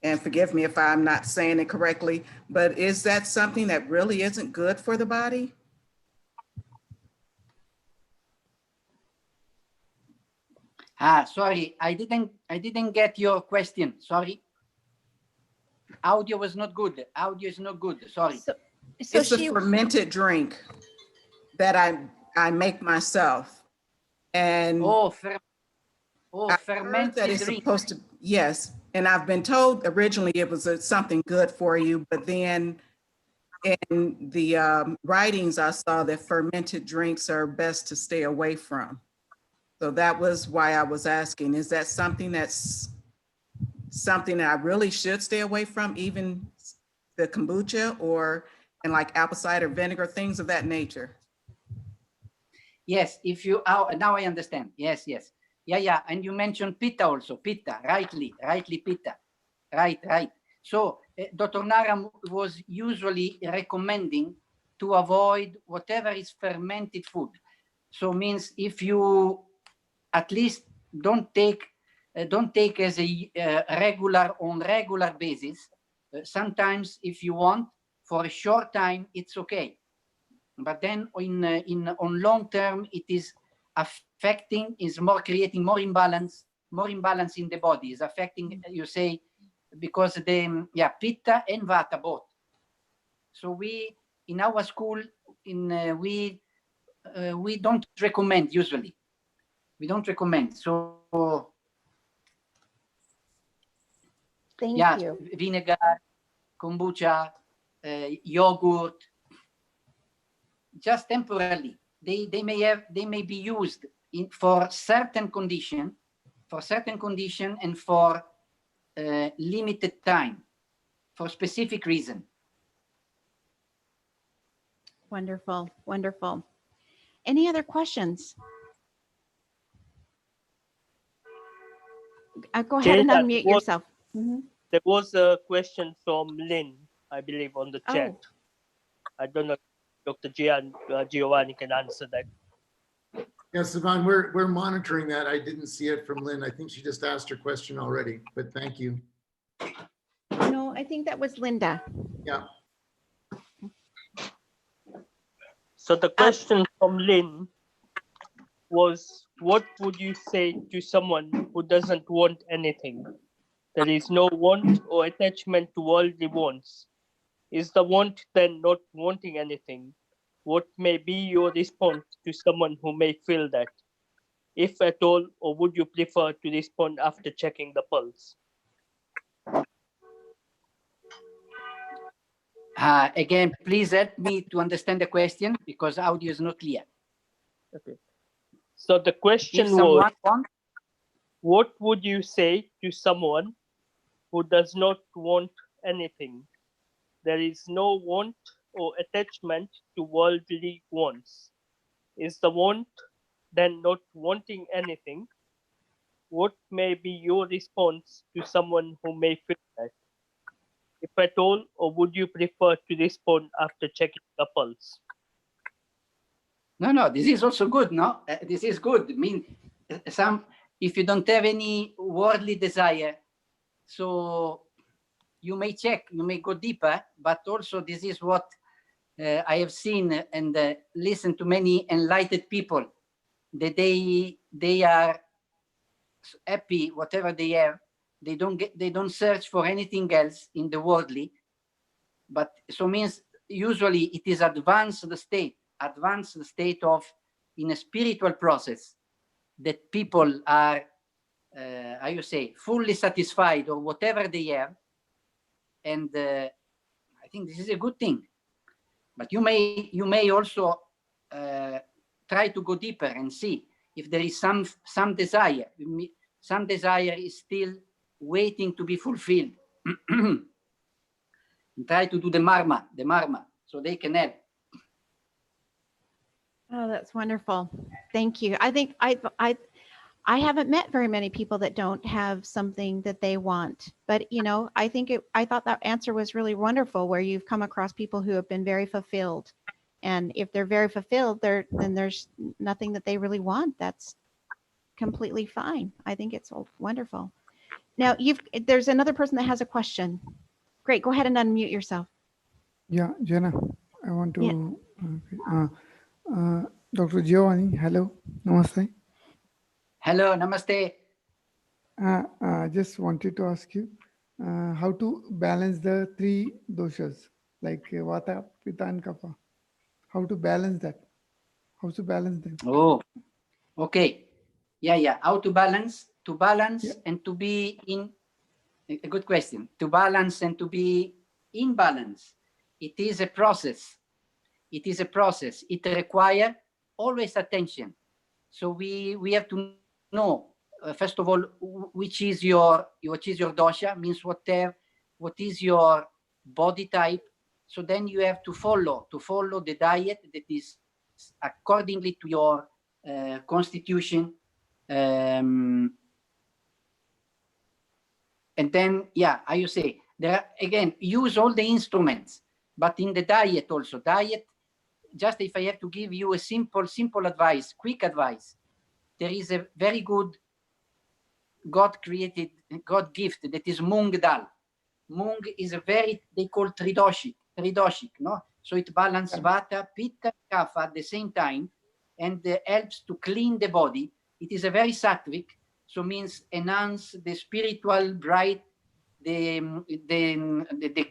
And forgive me if I'm not saying it correctly, but is that something that really isn't good for the body? Sorry, I didn't get your question. Sorry. Audio was not good. Audio is not good. Sorry. So It's a fermented drink that I make myself. And I heard fermented that it's drink. supposed to, yes. And I've been told originally it was something good for you, but then in the writings, I saw that fermented drinks are best to stay away from. So that was why I was asking, is that something that I really should stay away from, even the kombucha and like apple cider vinegar, things of that nature? Yes, if you, now I understand. Yes. Yeah. And you mentioned pitta also, pitta, rightly pitta. Right. So Dr. Naram was usually recommending to avoid whatever is fermented food. So means if you at least don't take as a regular basis. Sometimes if you want for a short time, it's okay. But then on long term, it is affecting, creating more imbalance in the body, is affecting, you say, because the pitta and vata both. So we in our school we don't recommend usually. We don't recommend. So Thank you. Vinegar, kombucha, yogurt, just temporarily. They may be used for certain condition, and for limited time, for specific reason. Wonderful. Any other questions? Go ahead and unmute yourself. There was a question from Lynn, I believe, on the chat. I don't know if Dr. Giovanni can answer that. Yes, Sivan, we're monitoring that. I didn't see it from Lynn. I think she just asked her question already, but thank you. No, I think that was Linda. Yeah. So the question from Lynn was, what would you say to someone who doesn't want anything? There is no want or attachment to worldly wants. Is the want then not wanting anything? What may be your response to someone who may feel that? if at all, or would you prefer to respond after checking the pulse? Again, please help me to understand the question because audio is not clear. Okay. So the question If was, someone wants, what would you say to someone who does not want anything? There is no want or attachment to worldly wants. Is the want then not wanting anything? What may be your response to someone who may feel that? If at all, or would you prefer to respond after checking the pulse? no, this is also good, no? This is good. I mean, if you don't have any worldly desire, so you may check, you may go deeper, but also this is what I have seen and listened to many enlightened people, that they are happy, whatever they have. They don't search for anything else in the worldly, but so means usually it is advanced state of in a spiritual process that people are, how you say, fully satisfied or whatever they have, and I think this is a good thing. But you may also try to go deeper and see if there is some desire. Some desire is still waiting to be fulfilled. Try to do the marma, so they can help. Oh, that's wonderful. Thank you. I think I haven't met very many people that don't have something that they want, but I thought that answer was really wonderful, where you've come across people who have been very fulfilled, and if they're very fulfilled, then there's nothing that they really want. That's completely fine. I think it's wonderful. Now there's another person that has a question. Great, go ahead and unmute yourself. Yeah, Jenna, I want to. Dr. Giovanni, hello, namaste. Hello, namaste. Just wanted to ask you how to balance the 3 doshas like Vata, Pitta, and Kapha. How to balance that? How to balance them? Oh, okay. Yeah. How to balance? To balance and to be in. A good question. To balance and to be in balance. It is a process. It is a process. It requires always attention. So we have to know first of all which is your dosha, means what is your body type. So then you have to follow the diet that is accordingly to your constitution. And then, how you say, there are, again, use all the instruments, but in the diet also. Diet, just if I have to give you a simple advice, quick advice, there is a very good God gift that is Mung Dal. Mung is they call tridoshic, no? So it balances Vata, Pitta, Kapha at the same time, and helps to clean the body. It is a very sattvic, so means enhance the spiritual bright, the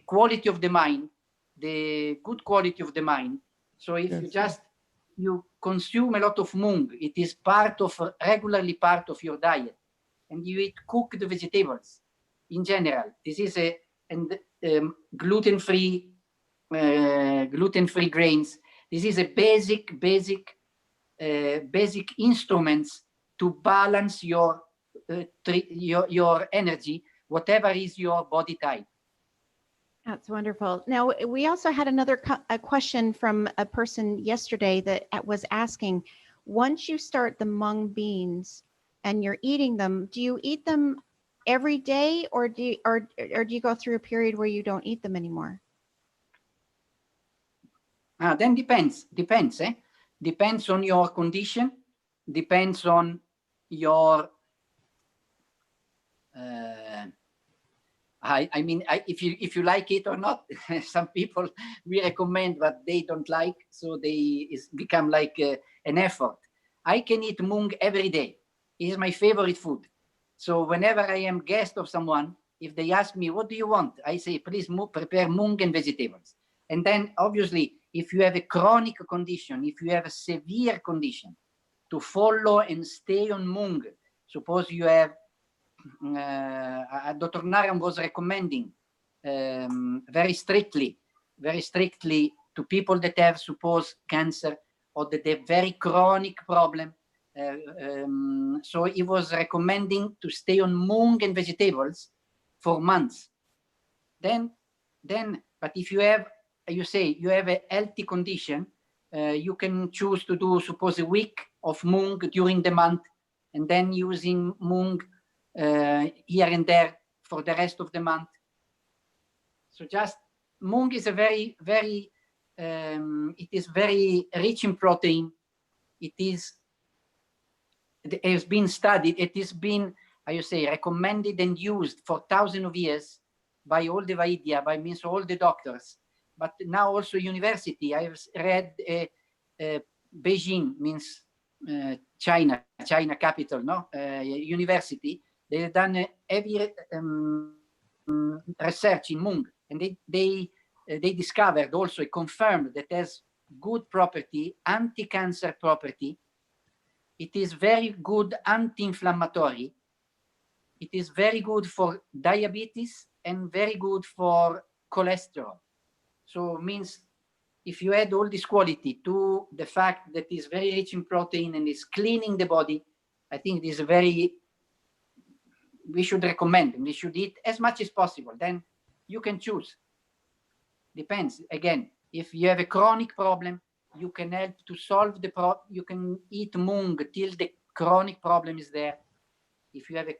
quality of the mind, the good quality of the mind. So if you consume a lot of mung, it is regularly part of your diet, and you eat cooked vegetables in general. This is gluten-free grains. This is a basic instruments to balance your energy, whatever is your body type. That's wonderful. Now, we also had a question from a person yesterday that was asking, once you start the mung beans and you're eating them, do you eat them every day, or do you go through a period where you don't eat them anymore? Then depends. Depends on your condition, depends on your if you like it or not. Some people we recommend what they don't like, so it's become like an effort. I can eat mung every day. It is my favorite food. So whenever I am guest of someone, if they ask me, what do you want? I say, please prepare mung and vegetables. And then obviously, if you have a chronic condition, if you have a severe condition, to follow and stay on Mung. Suppose you have, Dr. Naram was recommending very strictly to people that have, suppose, cancer or that have very chronic problem. So he was recommending to stay on Mung and vegetables for months. Then, but if you have, you say you have a healthy condition, you can choose to do, suppose, a week of Mung during the month, and then using Mung here and there for the rest of the month. So just Mung is a very, very, it is very rich in protein. It has been studied. It has been, how you say, recommended and used for thousands of years by all the Vaidya, by means all the doctors. But now also university. I have read Beijing, means China capital, no? University. They have done heavy research in Mung, and they discovered also, confirmed that has good property, anti-cancer property. It is very good anti-inflammatory. It is very good for diabetes and very good for cholesterol. So means if you add all this quality to the fact that it's very rich in protein and is cleaning the body, I think this is we should recommend, and we should eat as much as possible. Then you can choose. Depends. Again, if you have a chronic problem, you can help to solve the problem. You can eat Mung till the chronic problem is there. If you have a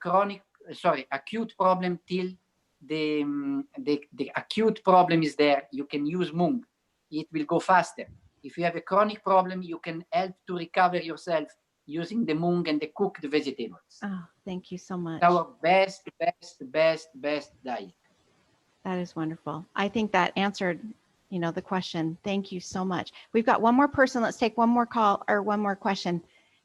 acute problem, till the acute problem is there, you can use Mung. It will go faster. If you have a chronic problem, you can help to recover yourself using the Mung and the cooked vegetables. Oh, thank you so much. Our best diet. That is wonderful. I think that answered, the question. Thank you so much. We've got one more person. Let's take one more call or one more question.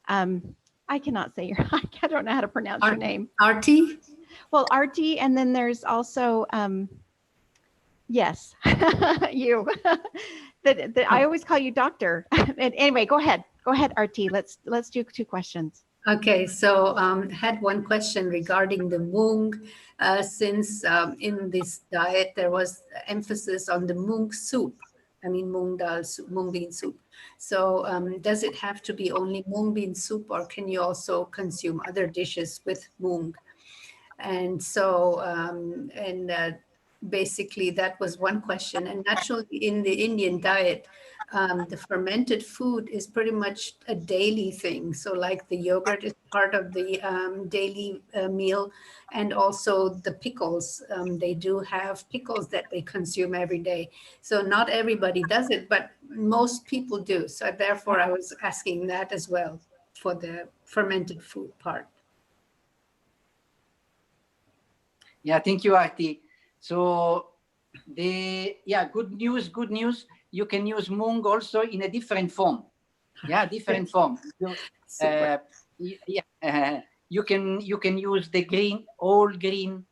I cannot say I don't know how to pronounce your name. Artie? Well, Artie, and then there's also, yes, you. I always call you doctor. Anyway, go ahead, Artie. Let's do two questions. Okay, so had one question regarding the Mung. Since in this diet there was emphasis on the Mung soup. I mean Mung dal soup, Mung bean soup. So does it have to be only Mung bean soup, or can you also consume other dishes with Mung? And so basically that was one question. And naturally in the Indian diet, the fermented food is pretty much a daily thing. So like the yogurt is part of the daily meal, and also the pickles. They do have pickles that they consume every day. So not everybody does it, but most people do. So therefore I was asking that as well for the fermented food part. Yeah, thank you, Artie. So good news. You can use Mung also in a different form. Yeah, different form. You can use the green, all green.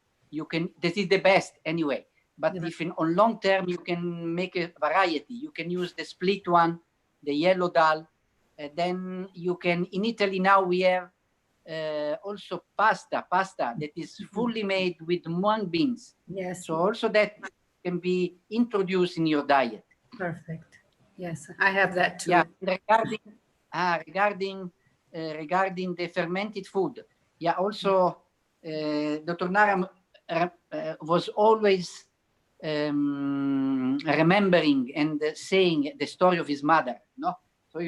This is the best anyway. But if on long term, you can make a variety. You can use the split one, the yellow dal. Then you can, in Italy now we have also pasta that is fully made with mung beans. Yes. So also that can be introduced in your diet. Perfect. Yes, I have that too. Yeah. Regarding the fermented food. Yeah. Also, Dr. Naram was always remembering and saying the story of his mother. No, so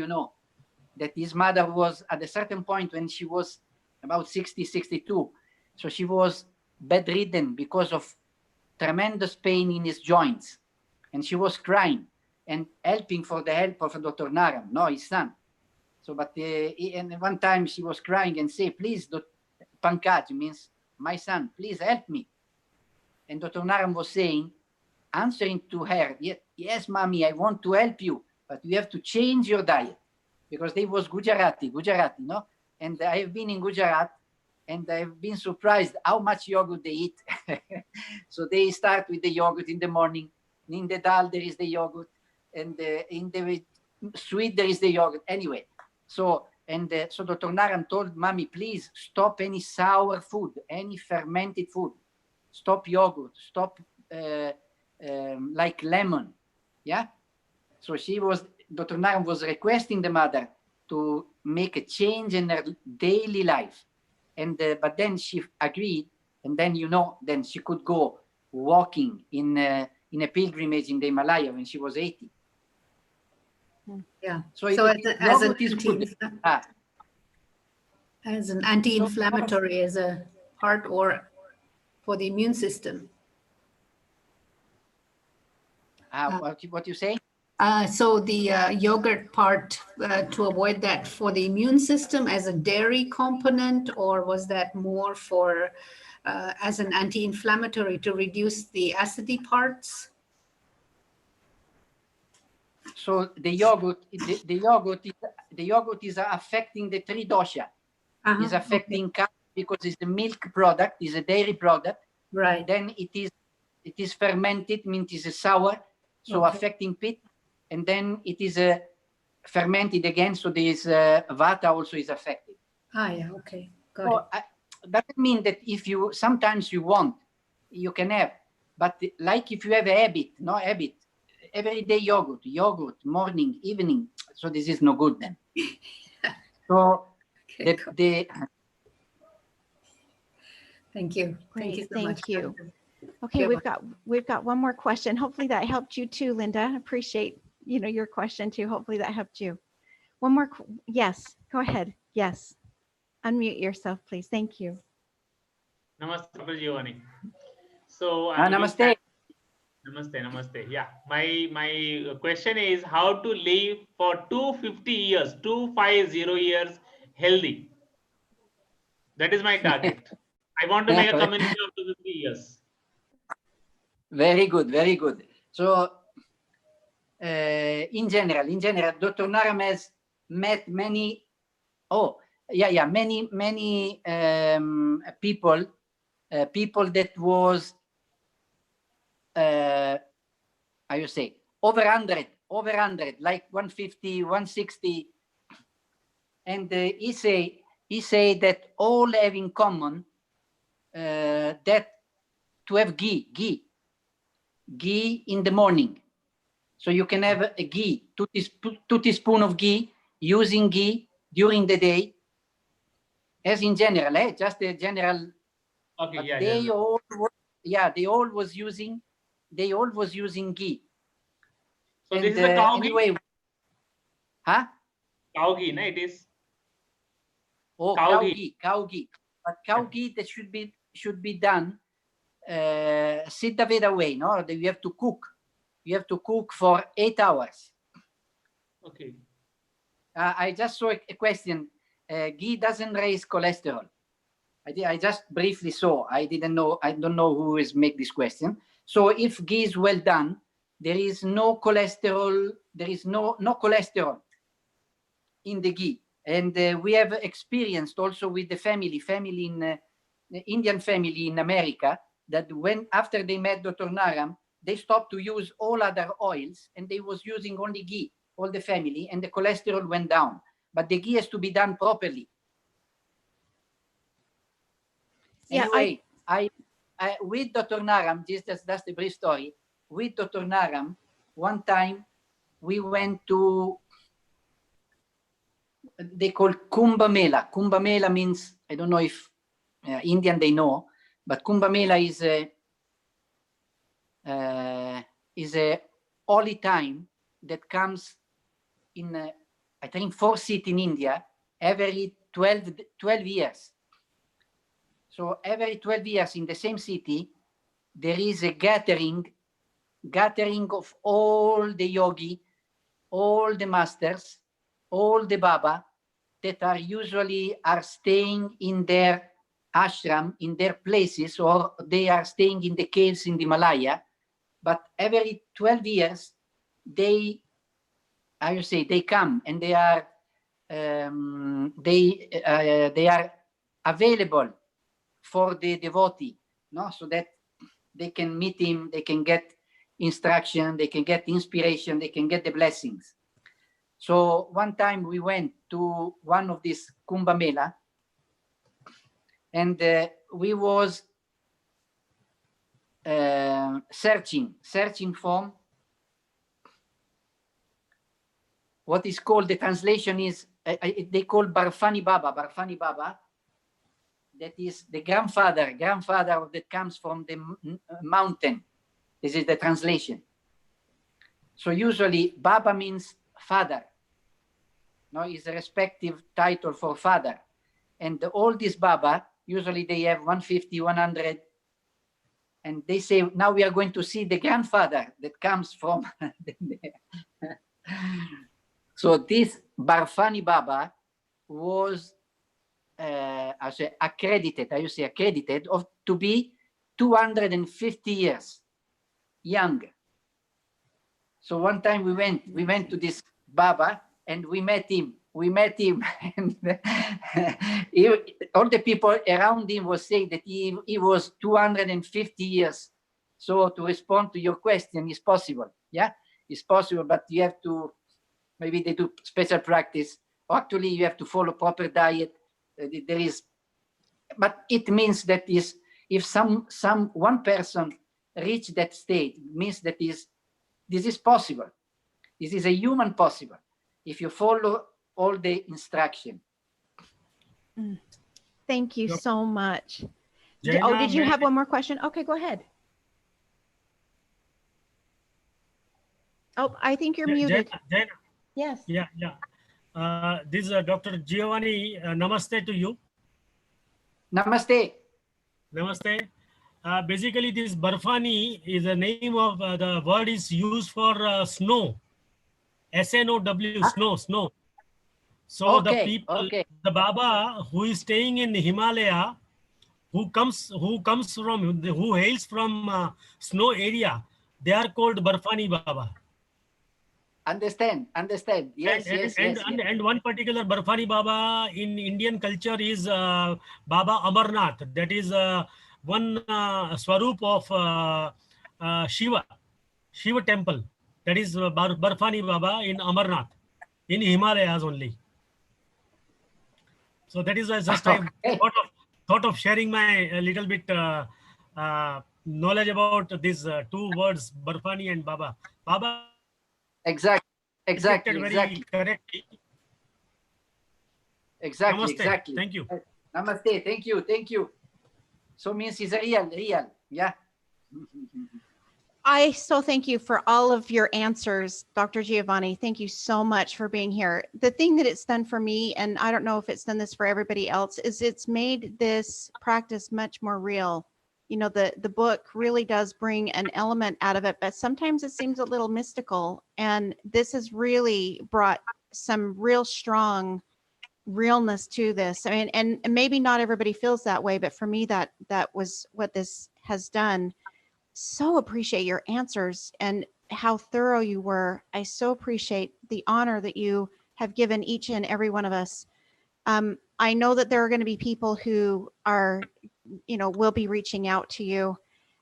that his mother was at a certain point when she was about 60, 62. So she was bedridden because of tremendous pain in his joints. And she was crying and helping for the help of Dr. Naram, his son. So, but and one time she was crying and say, please, Pankaj means my son, please help me. And Dr. Naram was saying, answering to her, yes, mommy, I want to help you, but you have to change your diet. Because they was Gujarati, no? And I have been in Gujarat, and I've been surprised how much yogurt they eat. So they start with the yogurt in the morning. In the dal, there is the yogurt. And in the sweet, there is the yogurt. Anyway, so And so Dr. Naram told mommy, please stop any sour food, any fermented food. Stop yogurt, stop like lemon. Yeah. So Dr. Naram was requesting the mother to make a change in her daily life. And but then she agreed, and then then she could go walking in a pilgrimage in the Himalaya when she was 80. Yeah. So, as an anti-inflammatory, as a part or for the immune system. What you say? So the yogurt part to avoid that for the immune system as a dairy component, or was that more for as an anti-inflammatory to reduce the acidy parts? So the yogurt is affecting the three dosha. Is affecting cow because it's a milk product, is a dairy product. Right. Then it is fermented, means it is sour, so affecting pit. And then it is fermented again, so there is vata also is affected. Yeah, okay, got it. Doesn't mean that if you sometimes you want, you can have, but like if you have a habit, every day yogurt, morning, evening, so this is no good then. So Thank you. Great, Thank you so thank much. you. Okay, we've got one more question. Hopefully that helped you too, Linda. Appreciate your question too. Hopefully that helped you. One more. Yes, go ahead. Yes, unmute yourself, please. Thank you. Namaste, Dr. Giovanni. So namaste. Namaste. Yeah, my question is how to live for 250 years healthy. That is my target. I want to make a community of 250 years. Very good, very good. So in general, Dr. Naram has met many, many people that was, how you say, over 100, like 150, 160. And he say that all have in common that to have ghee in the morning. So you can have a ghee, 2 teaspoons of ghee, using ghee during the day, as in general, just a general. Okay, they all was using ghee. So this is a cow anyway, ghee? Huh? Cow ghee, no, it is. Oh, cow ghee. But cow ghee that should be done Siddha Veda way, no? That you have to cook. You have to cook for 8 hours. Okay. I just saw a question. Ghee doesn't raise cholesterol. I just briefly saw. I don't know who is make this question. So if ghee is well done, there is no cholesterol. There is no cholesterol in the ghee. And we have experienced also with the family in Indian family in America, that after they met Dr. Naram, they stopped to use all other oils and they was using only ghee, all the family, and the cholesterol went down. But the ghee has to be done properly. Yeah, anyway, I with Dr. Naram, that's the brief story. With Dr. Naram, one time we went to, they call Kumbh Mela. Kumbh Mela means, I don't know if Indian they know, but Kumbh Mela is a holy time that comes in, I think, 4 cities in India every 12 years. So every 12 years in the same city, there is a gathering of all the yogi, all the masters, all the Baba that are usually staying in their ashram, in their places, or they are staying in the caves in the Himalaya. But every 12 years, they come and they are available for the devotee, no? So that they can meet him, they can get instruction, they can get inspiration, they can get the blessings. So one time we went to one of these Kumbh Mela, and we was searching for what is called, the translation is, they call Barfani Baba, that is the grandfather that comes from the mountain. This is the translation. So usually Baba means father. No, is a respective title for father. And all these Baba, usually they have 150, 100. And they say, now we are going to see the grandfather that comes from. So this Barfani Baba was accredited, I say accredited, to be 250 years young. So one time we went to this Baba and we met him. And all the people around him was saying that he was 250 years. So to respond to your question, is possible. Yeah, it's possible, but you have to, maybe they do special practice. Actually, you have to follow proper diet. There is, but it means that is, if one person reach that state, means that this is possible. This is a human possible if you follow all the instruction. Thank you so much. Jaina, Did you have one more question? Okay, go ahead. Oh, I think you're muted. Jaina. Yes. Yeah. This is Dr. Giovanni. Namaste to you. Namaste. Namaste. Basically, this Barfani is the name of the word is used for snow. S-N-O-W, snow. So the people, the Baba who is staying in Himalaya, who hails from snow area, they are called Barfani Baba. Understand. Yes, and one particular Barfani Baba in Indian culture is Baba Amarnath. That is one swarup of Shiva temple. That is Barfani Baba in Amarnath, in Himalayas only. So that is just I thought of sharing my little bit knowledge about these two words, Barfani and Baba. Baba. Exactly. Correctly. Exactly. Thank you. Namaste. Thank you. So means it's real. Yeah. I so thank you for all of your answers, Dr. Giovanni. Thank you so much for being here. The thing that it's done for me, and I don't know if it's done this for everybody else, is it's made this practice much more real. You know, the book really does bring an element out of it, but sometimes it seems a little mystical. And this has really brought some real strong realness to this. I mean, and maybe not everybody feels that way, but for me, that was what this has done. So appreciate your answers and how thorough you were. I so appreciate the honor that you have given each and every one of us. I know that there are going to be people who are, will be reaching out to you.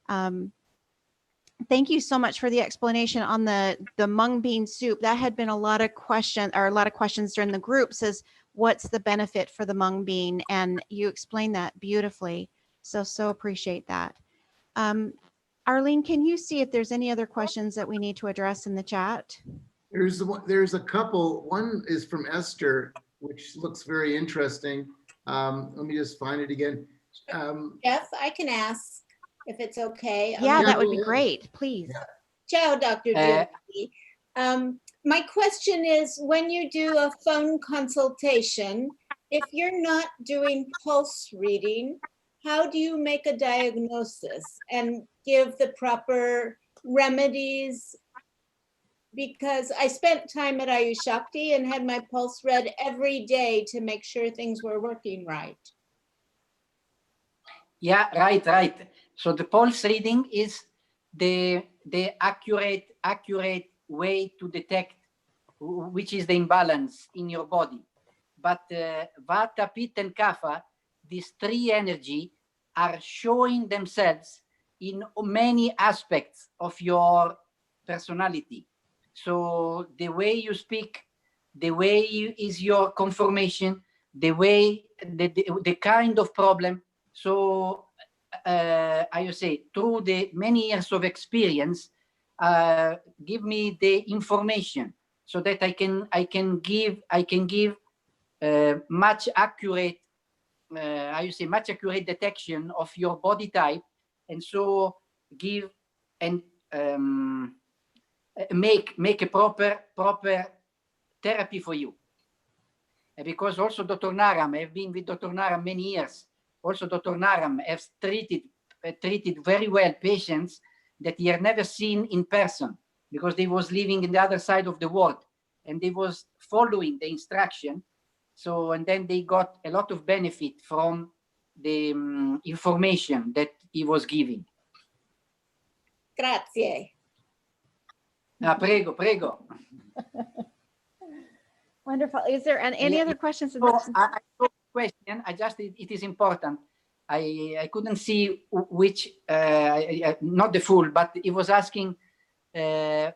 Thank you so much for the explanation on the mung bean soup. That had been a lot of questions during the group, says, what's the benefit for the mung bean? And you explained that beautifully. So appreciate that. Arlene, can you see if there's any other questions that we need to address in the chat? There's a couple. One is from Esther, which looks very interesting. Let me just find it again. Jeff, I can ask if it's okay. Yeah, that would be great, please. Ciao, Dr. Giovanni. My question is, when you do a phone consultation, if you're not doing pulse reading, how do you make a diagnosis and give the proper remedies? Because I spent time at Ayush Shakti and had my pulse read every day to make sure things were working right. Yeah, right. So the pulse reading is the accurate way to detect which is the imbalance in your body. But Vata, Pitta, and Kapha, these three energy are showing themselves in many aspects of your personality. So the way you speak, the way is your conformation, the way, the kind of problem. So I would say through the many years of experience, give me the information so that I can give much accurate, I would say much accurate detection of your body type, and so give and make a proper therapy for you. And because also Dr. Naram, I've been with Dr. Naram many years. Also Dr. Naram has treated very well patients that he had never seen in person because they was living in the other side of the world and they was following the instruction. So, and then they got a lot of benefit from the information that he was giving. Grazie. Prego, prego. Wonderful. Is there any other questions? I saw a question. It is important. I couldn't see which, not the full, but it was asking a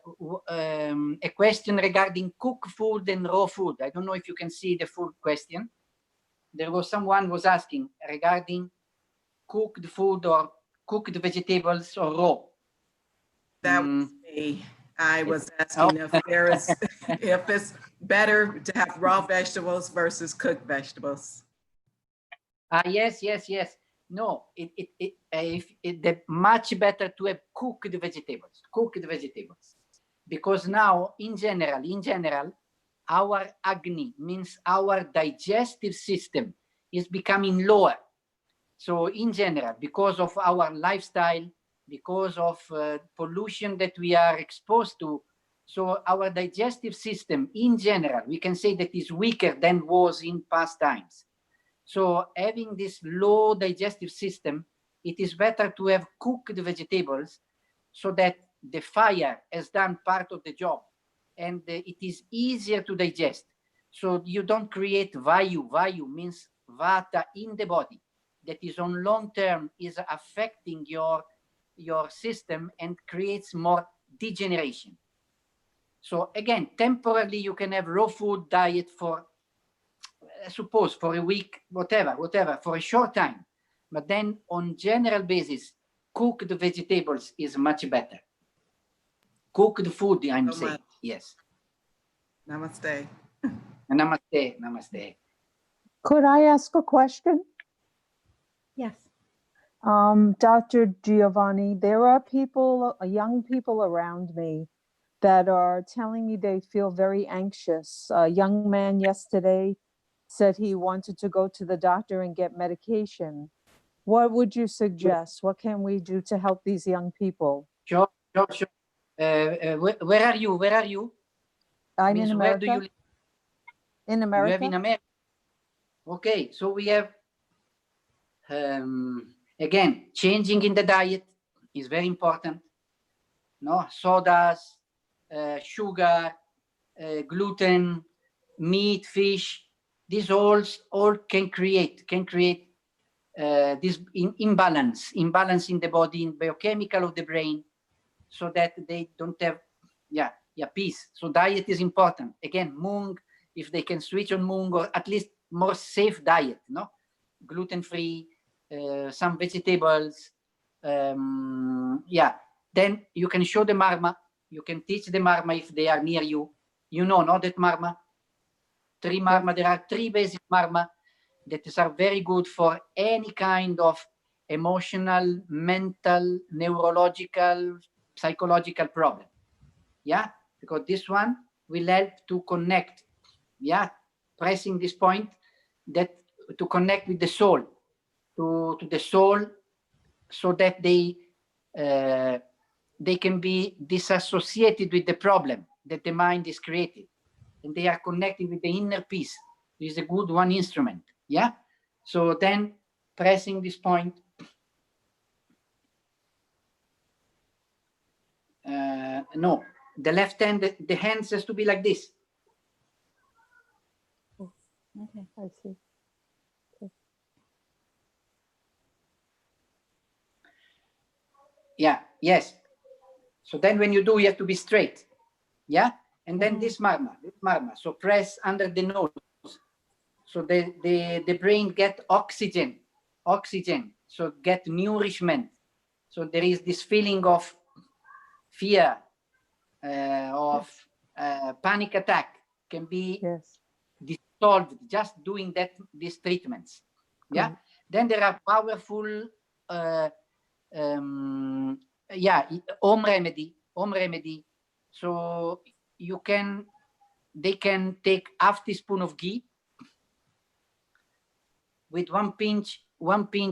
question regarding cooked food and raw food. I don't know if you can see the full question. There was someone was asking regarding cooked food or cooked vegetables or raw. That was me. I was asking if there is, if it's better to have raw vegetables versus cooked vegetables. Yes. No, it's much better to have cooked vegetables, because now in general, our Agni means our digestive system is becoming lower. So in general, because of our lifestyle, because of pollution that we are exposed to, so our digestive system in general, we can say that is weaker than was in past times. So having this low digestive system, it is better to have cooked vegetables so that the fire has done part of the job and it is easier to digest. So you don't create vayu. Vayu means vata in the body that is on long term is affecting your system and creates more degeneration. So again, temporarily you can have raw food diet for, suppose for a week, whatever, for a short time. But then on general basis, cooked vegetables is much better. Cooked food, I'm saying, much. Yes. Namaste. Namaste. Could I ask a question? Yes. Dr. Giovanni, there are people, young people around me that are telling me they feel very anxious. A young man yesterday said he wanted to go to the doctor and get medication. What would you suggest? What can we do to help these young people? Sure. Where are you? I'm Means in America. Where do you live? In America. You have in America. Okay, so we have, again, changing in the diet is very important. No sodas, sugar, gluten, meat, fish. These all can create this imbalance in the body, in biochemical of the brain, so that they don't have peace. So diet is important. Again, Mung, if they can switch on Mung, or at least more safe diet, no, gluten-free, some vegetables. Then you can show the marma. You can teach the marma if they are near you. You know, not that marma. There are 3 basic marma that are very good for any kind of emotional, mental, neurological, psychological problem. Yeah, because this one will help to connect. Yeah, pressing this point, that to connect with the soul, to the soul, so that they can be disassociated with the problem that the mind is creating, and they are connected with the inner peace. This is a good one instrument. Yeah. So then pressing this point. No, the left hand, the hands has to be like this. Okay, I see. Okay. Yeah, yes. So then when you do, you have to be straight. Yeah. And then this marma. So press under the nose. So the brain get oxygen. So get nourishment. So there is this feeling of fear, of panic attack can be dissolved just doing these treatments. Yeah. Then there are powerful, home remedy. So they can take half teaspoon of ghee with one pinch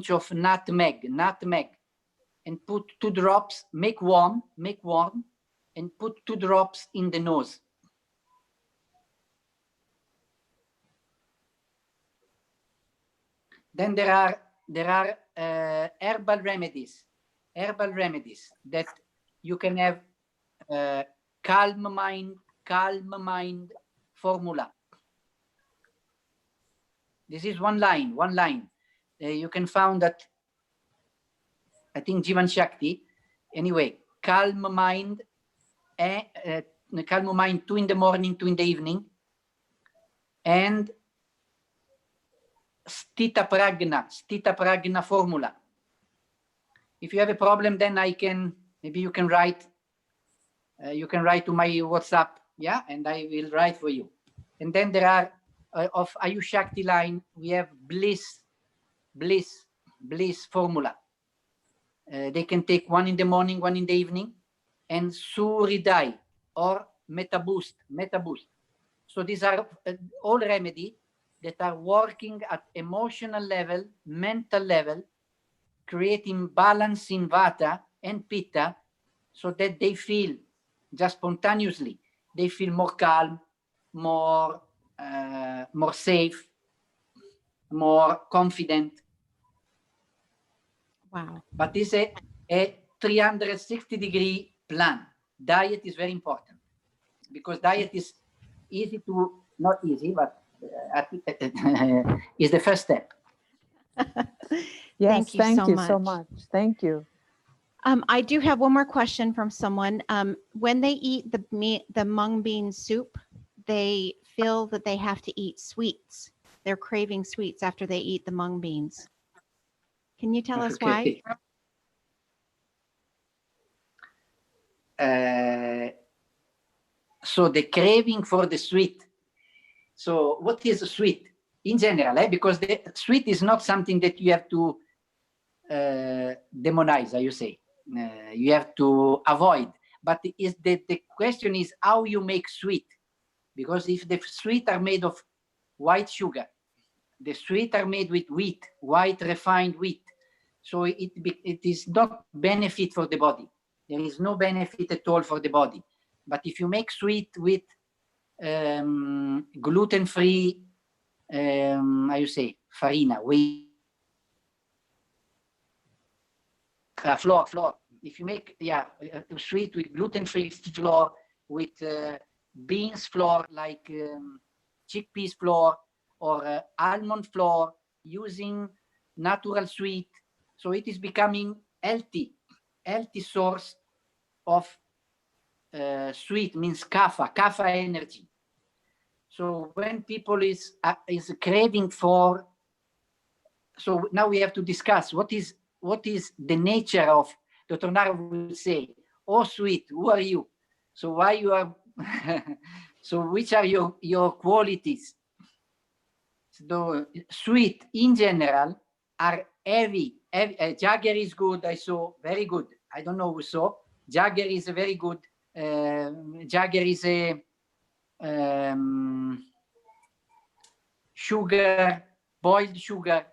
of nutmeg, and put 2 drops, make warm, and put 2 drops in the nose. Then there are herbal remedies that you can have. Calm mind formula. This is one line. You can find that, I think, Jivan Shakti. Anyway, calm mind 2 in the morning, 2 in the evening, and Stita Pragna formula. If you have a problem, then maybe you can write to my WhatsApp, yeah, and I will write for you. And then there are of Ayush Shakti line, we have bliss formula. They can take 1 in the morning, 1 in the evening, and Suridai or Metaboost. So these are all remedy that are working at emotional level, mental level, creating balance in Vata and Pitta, so that they feel just spontaneously, they feel more calm, more safe, more confident. Wow. But this is a 360-degree plan. Diet is very important, because diet is not easy, but is the first step. Yes, thank you so much. much. Thank you. I do have one more question from someone. When they eat the mung bean soup, they feel that they have to eat sweets. They're craving sweets after they eat the mung beans. Can you tell us why? So the craving for the sweet. So what is sweet in general? Because the sweet is not something that you have to demonize, as you say. You have to avoid. But the question is how you make sweet. Because if the sweet are made of white sugar, the sweet are made with wheat, white refined wheat. So it is not benefit for the body. There is no benefit at all for the body. But if you make sweet with gluten-free, how you say, farina, wheat, flour. If you make sweet with gluten-free flour, with beans flour like chickpeas flour or almond flour, using natural sweet, so it is becoming healthy source of sweet, means kapha energy. So when people is craving for, so now we have to discuss what is the nature of. Dr. Nara will say, "Oh, sweet, who are you? So why you are? So which are your qualities?" So sweet in general are heavy. Jagger is good. I saw very good. I don't know who saw. Jagger is a very good. Jagger is a sugar, boiled sugar.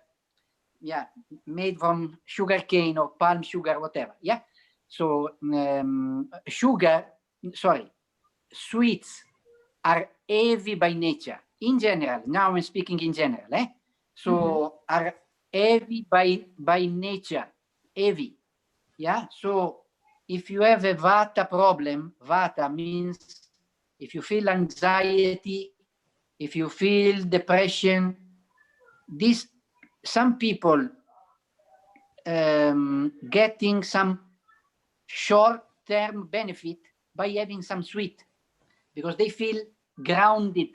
Yeah, made from sugar cane or palm sugar, whatever. Yeah. So sweets are heavy by nature in general. Now I'm speaking in general. So are heavy by nature, heavy. Yeah. So if you have a Vata problem, Vata means if you feel anxiety, if you feel depression, some people getting some short-term benefit by having some sweet. because they feel grounded.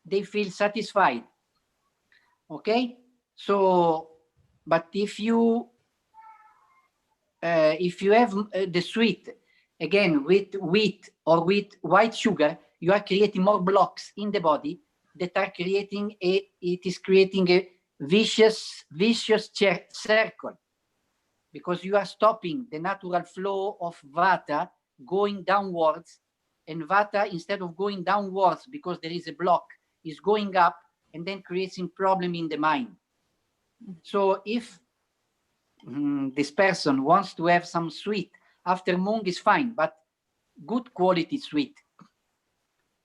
They feel satisfied. Okay? So, but if you have the sweet, again, with wheat or with white sugar, you are creating more blocks in the body that are creating it is creating a vicious circle, because you are stopping the natural flow of vata going downwards, and vata, instead of going downwards because there is a block, is going up and then creating problem in the mind. So if this person wants to have some sweet after Mung is fine, but good quality sweet.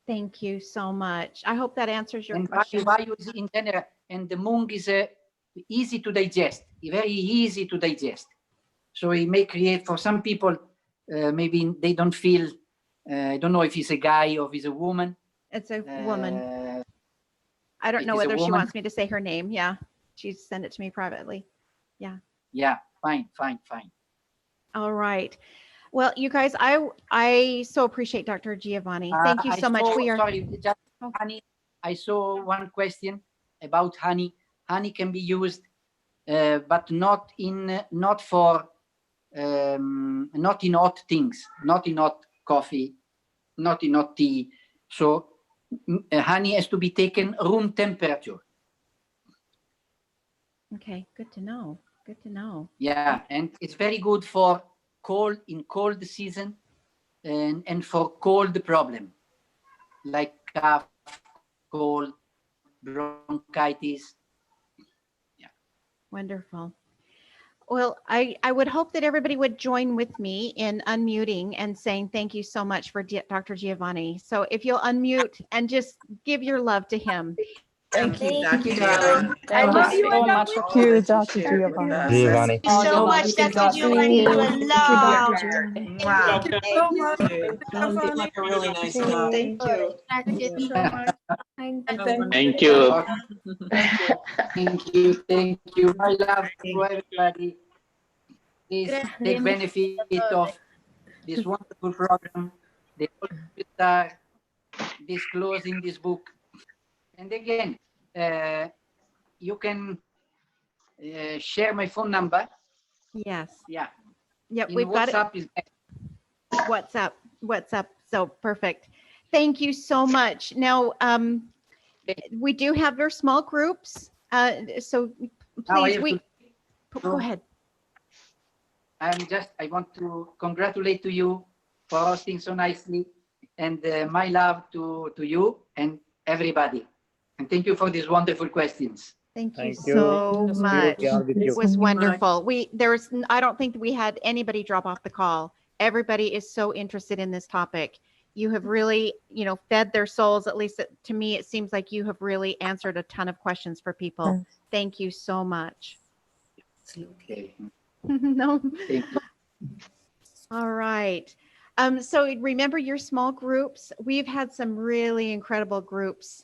Thank you so much. I hope that answers your And question. Vayu is in general, and the Mung is easy to digest, very easy to digest. So it may create, for some people, maybe they don't feel, I don't know if he's a guy or if he's a woman. It's a woman. I don't know it is a whether she woman. wants me to say her name. Yeah, she sent it to me privately. Yeah. Yeah, fine. All right. Well, you guys, I so appreciate Dr. Giovanni. Thank you so much. We are Sorry, just honey. I saw one question about honey. Honey can be used, but not in hot things, not in hot coffee, not in hot tea. So honey has to be taken room temperature. okay. Good to know. Good to know. Yeah, and it's very good for cold season, and for cold problem like cough, cold, bronchitis. Wonderful. Well, I would hope that everybody would join with me in unmuting and saying thank you so much for Dr. Giovanni. So if you'll unmute and just give your love to him. Thank you, Thank Dr. you. Giovanni. I love you. so I love much. you. Thank you, Dr. Giovanni. Giovanni. So much, Dr. Giovanni. You are loved. Wow. Doctor. Like a really nice job. Thank you. Thank you so much. Thank you. Thank you. My love to everybody. Please take benefit of this wonderful program. They always are disclosing this book. And again, you can share my phone number. Yes. Yeah. Yep. In We've got WhatsApp it. is WhatsApp. So perfect. Thank you so much. Now, we do have your small groups. So please, go ahead. I want to congratulate to you for hosting so nicely, and my love to you and everybody. And thank you for these wonderful questions. Thank you so much. It was wonderful. I don't think we had anybody drop off the call. Everybody is so interested in this topic. You have really, fed their souls. At least to me, it seems like you have really answered a ton of questions for people. Thank you so much. Absolutely. No. Thank you. All right. So remember your small groups. We've had some really incredible groups,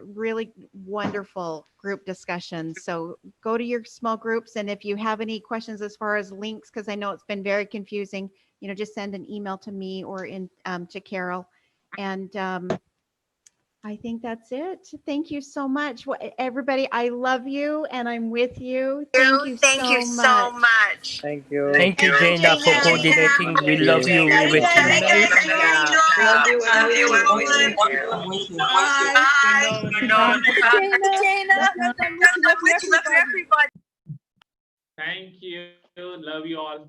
really wonderful group discussions. So go to your small groups. And if you have any questions as far as links, because I know it's been very confusing, just send an email to me or to Carol. And I think that's it. Thank you so much. Everybody, I love you and I'm with you. Thank you so much. Thank you, Jaina, for coordinating. We love you. We're with you. Thank you. Love you all.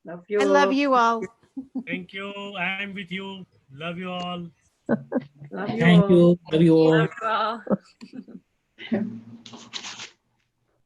Love I love you all. Thank you. I am with you. Love you all. Thank you. Love you all. Love you all.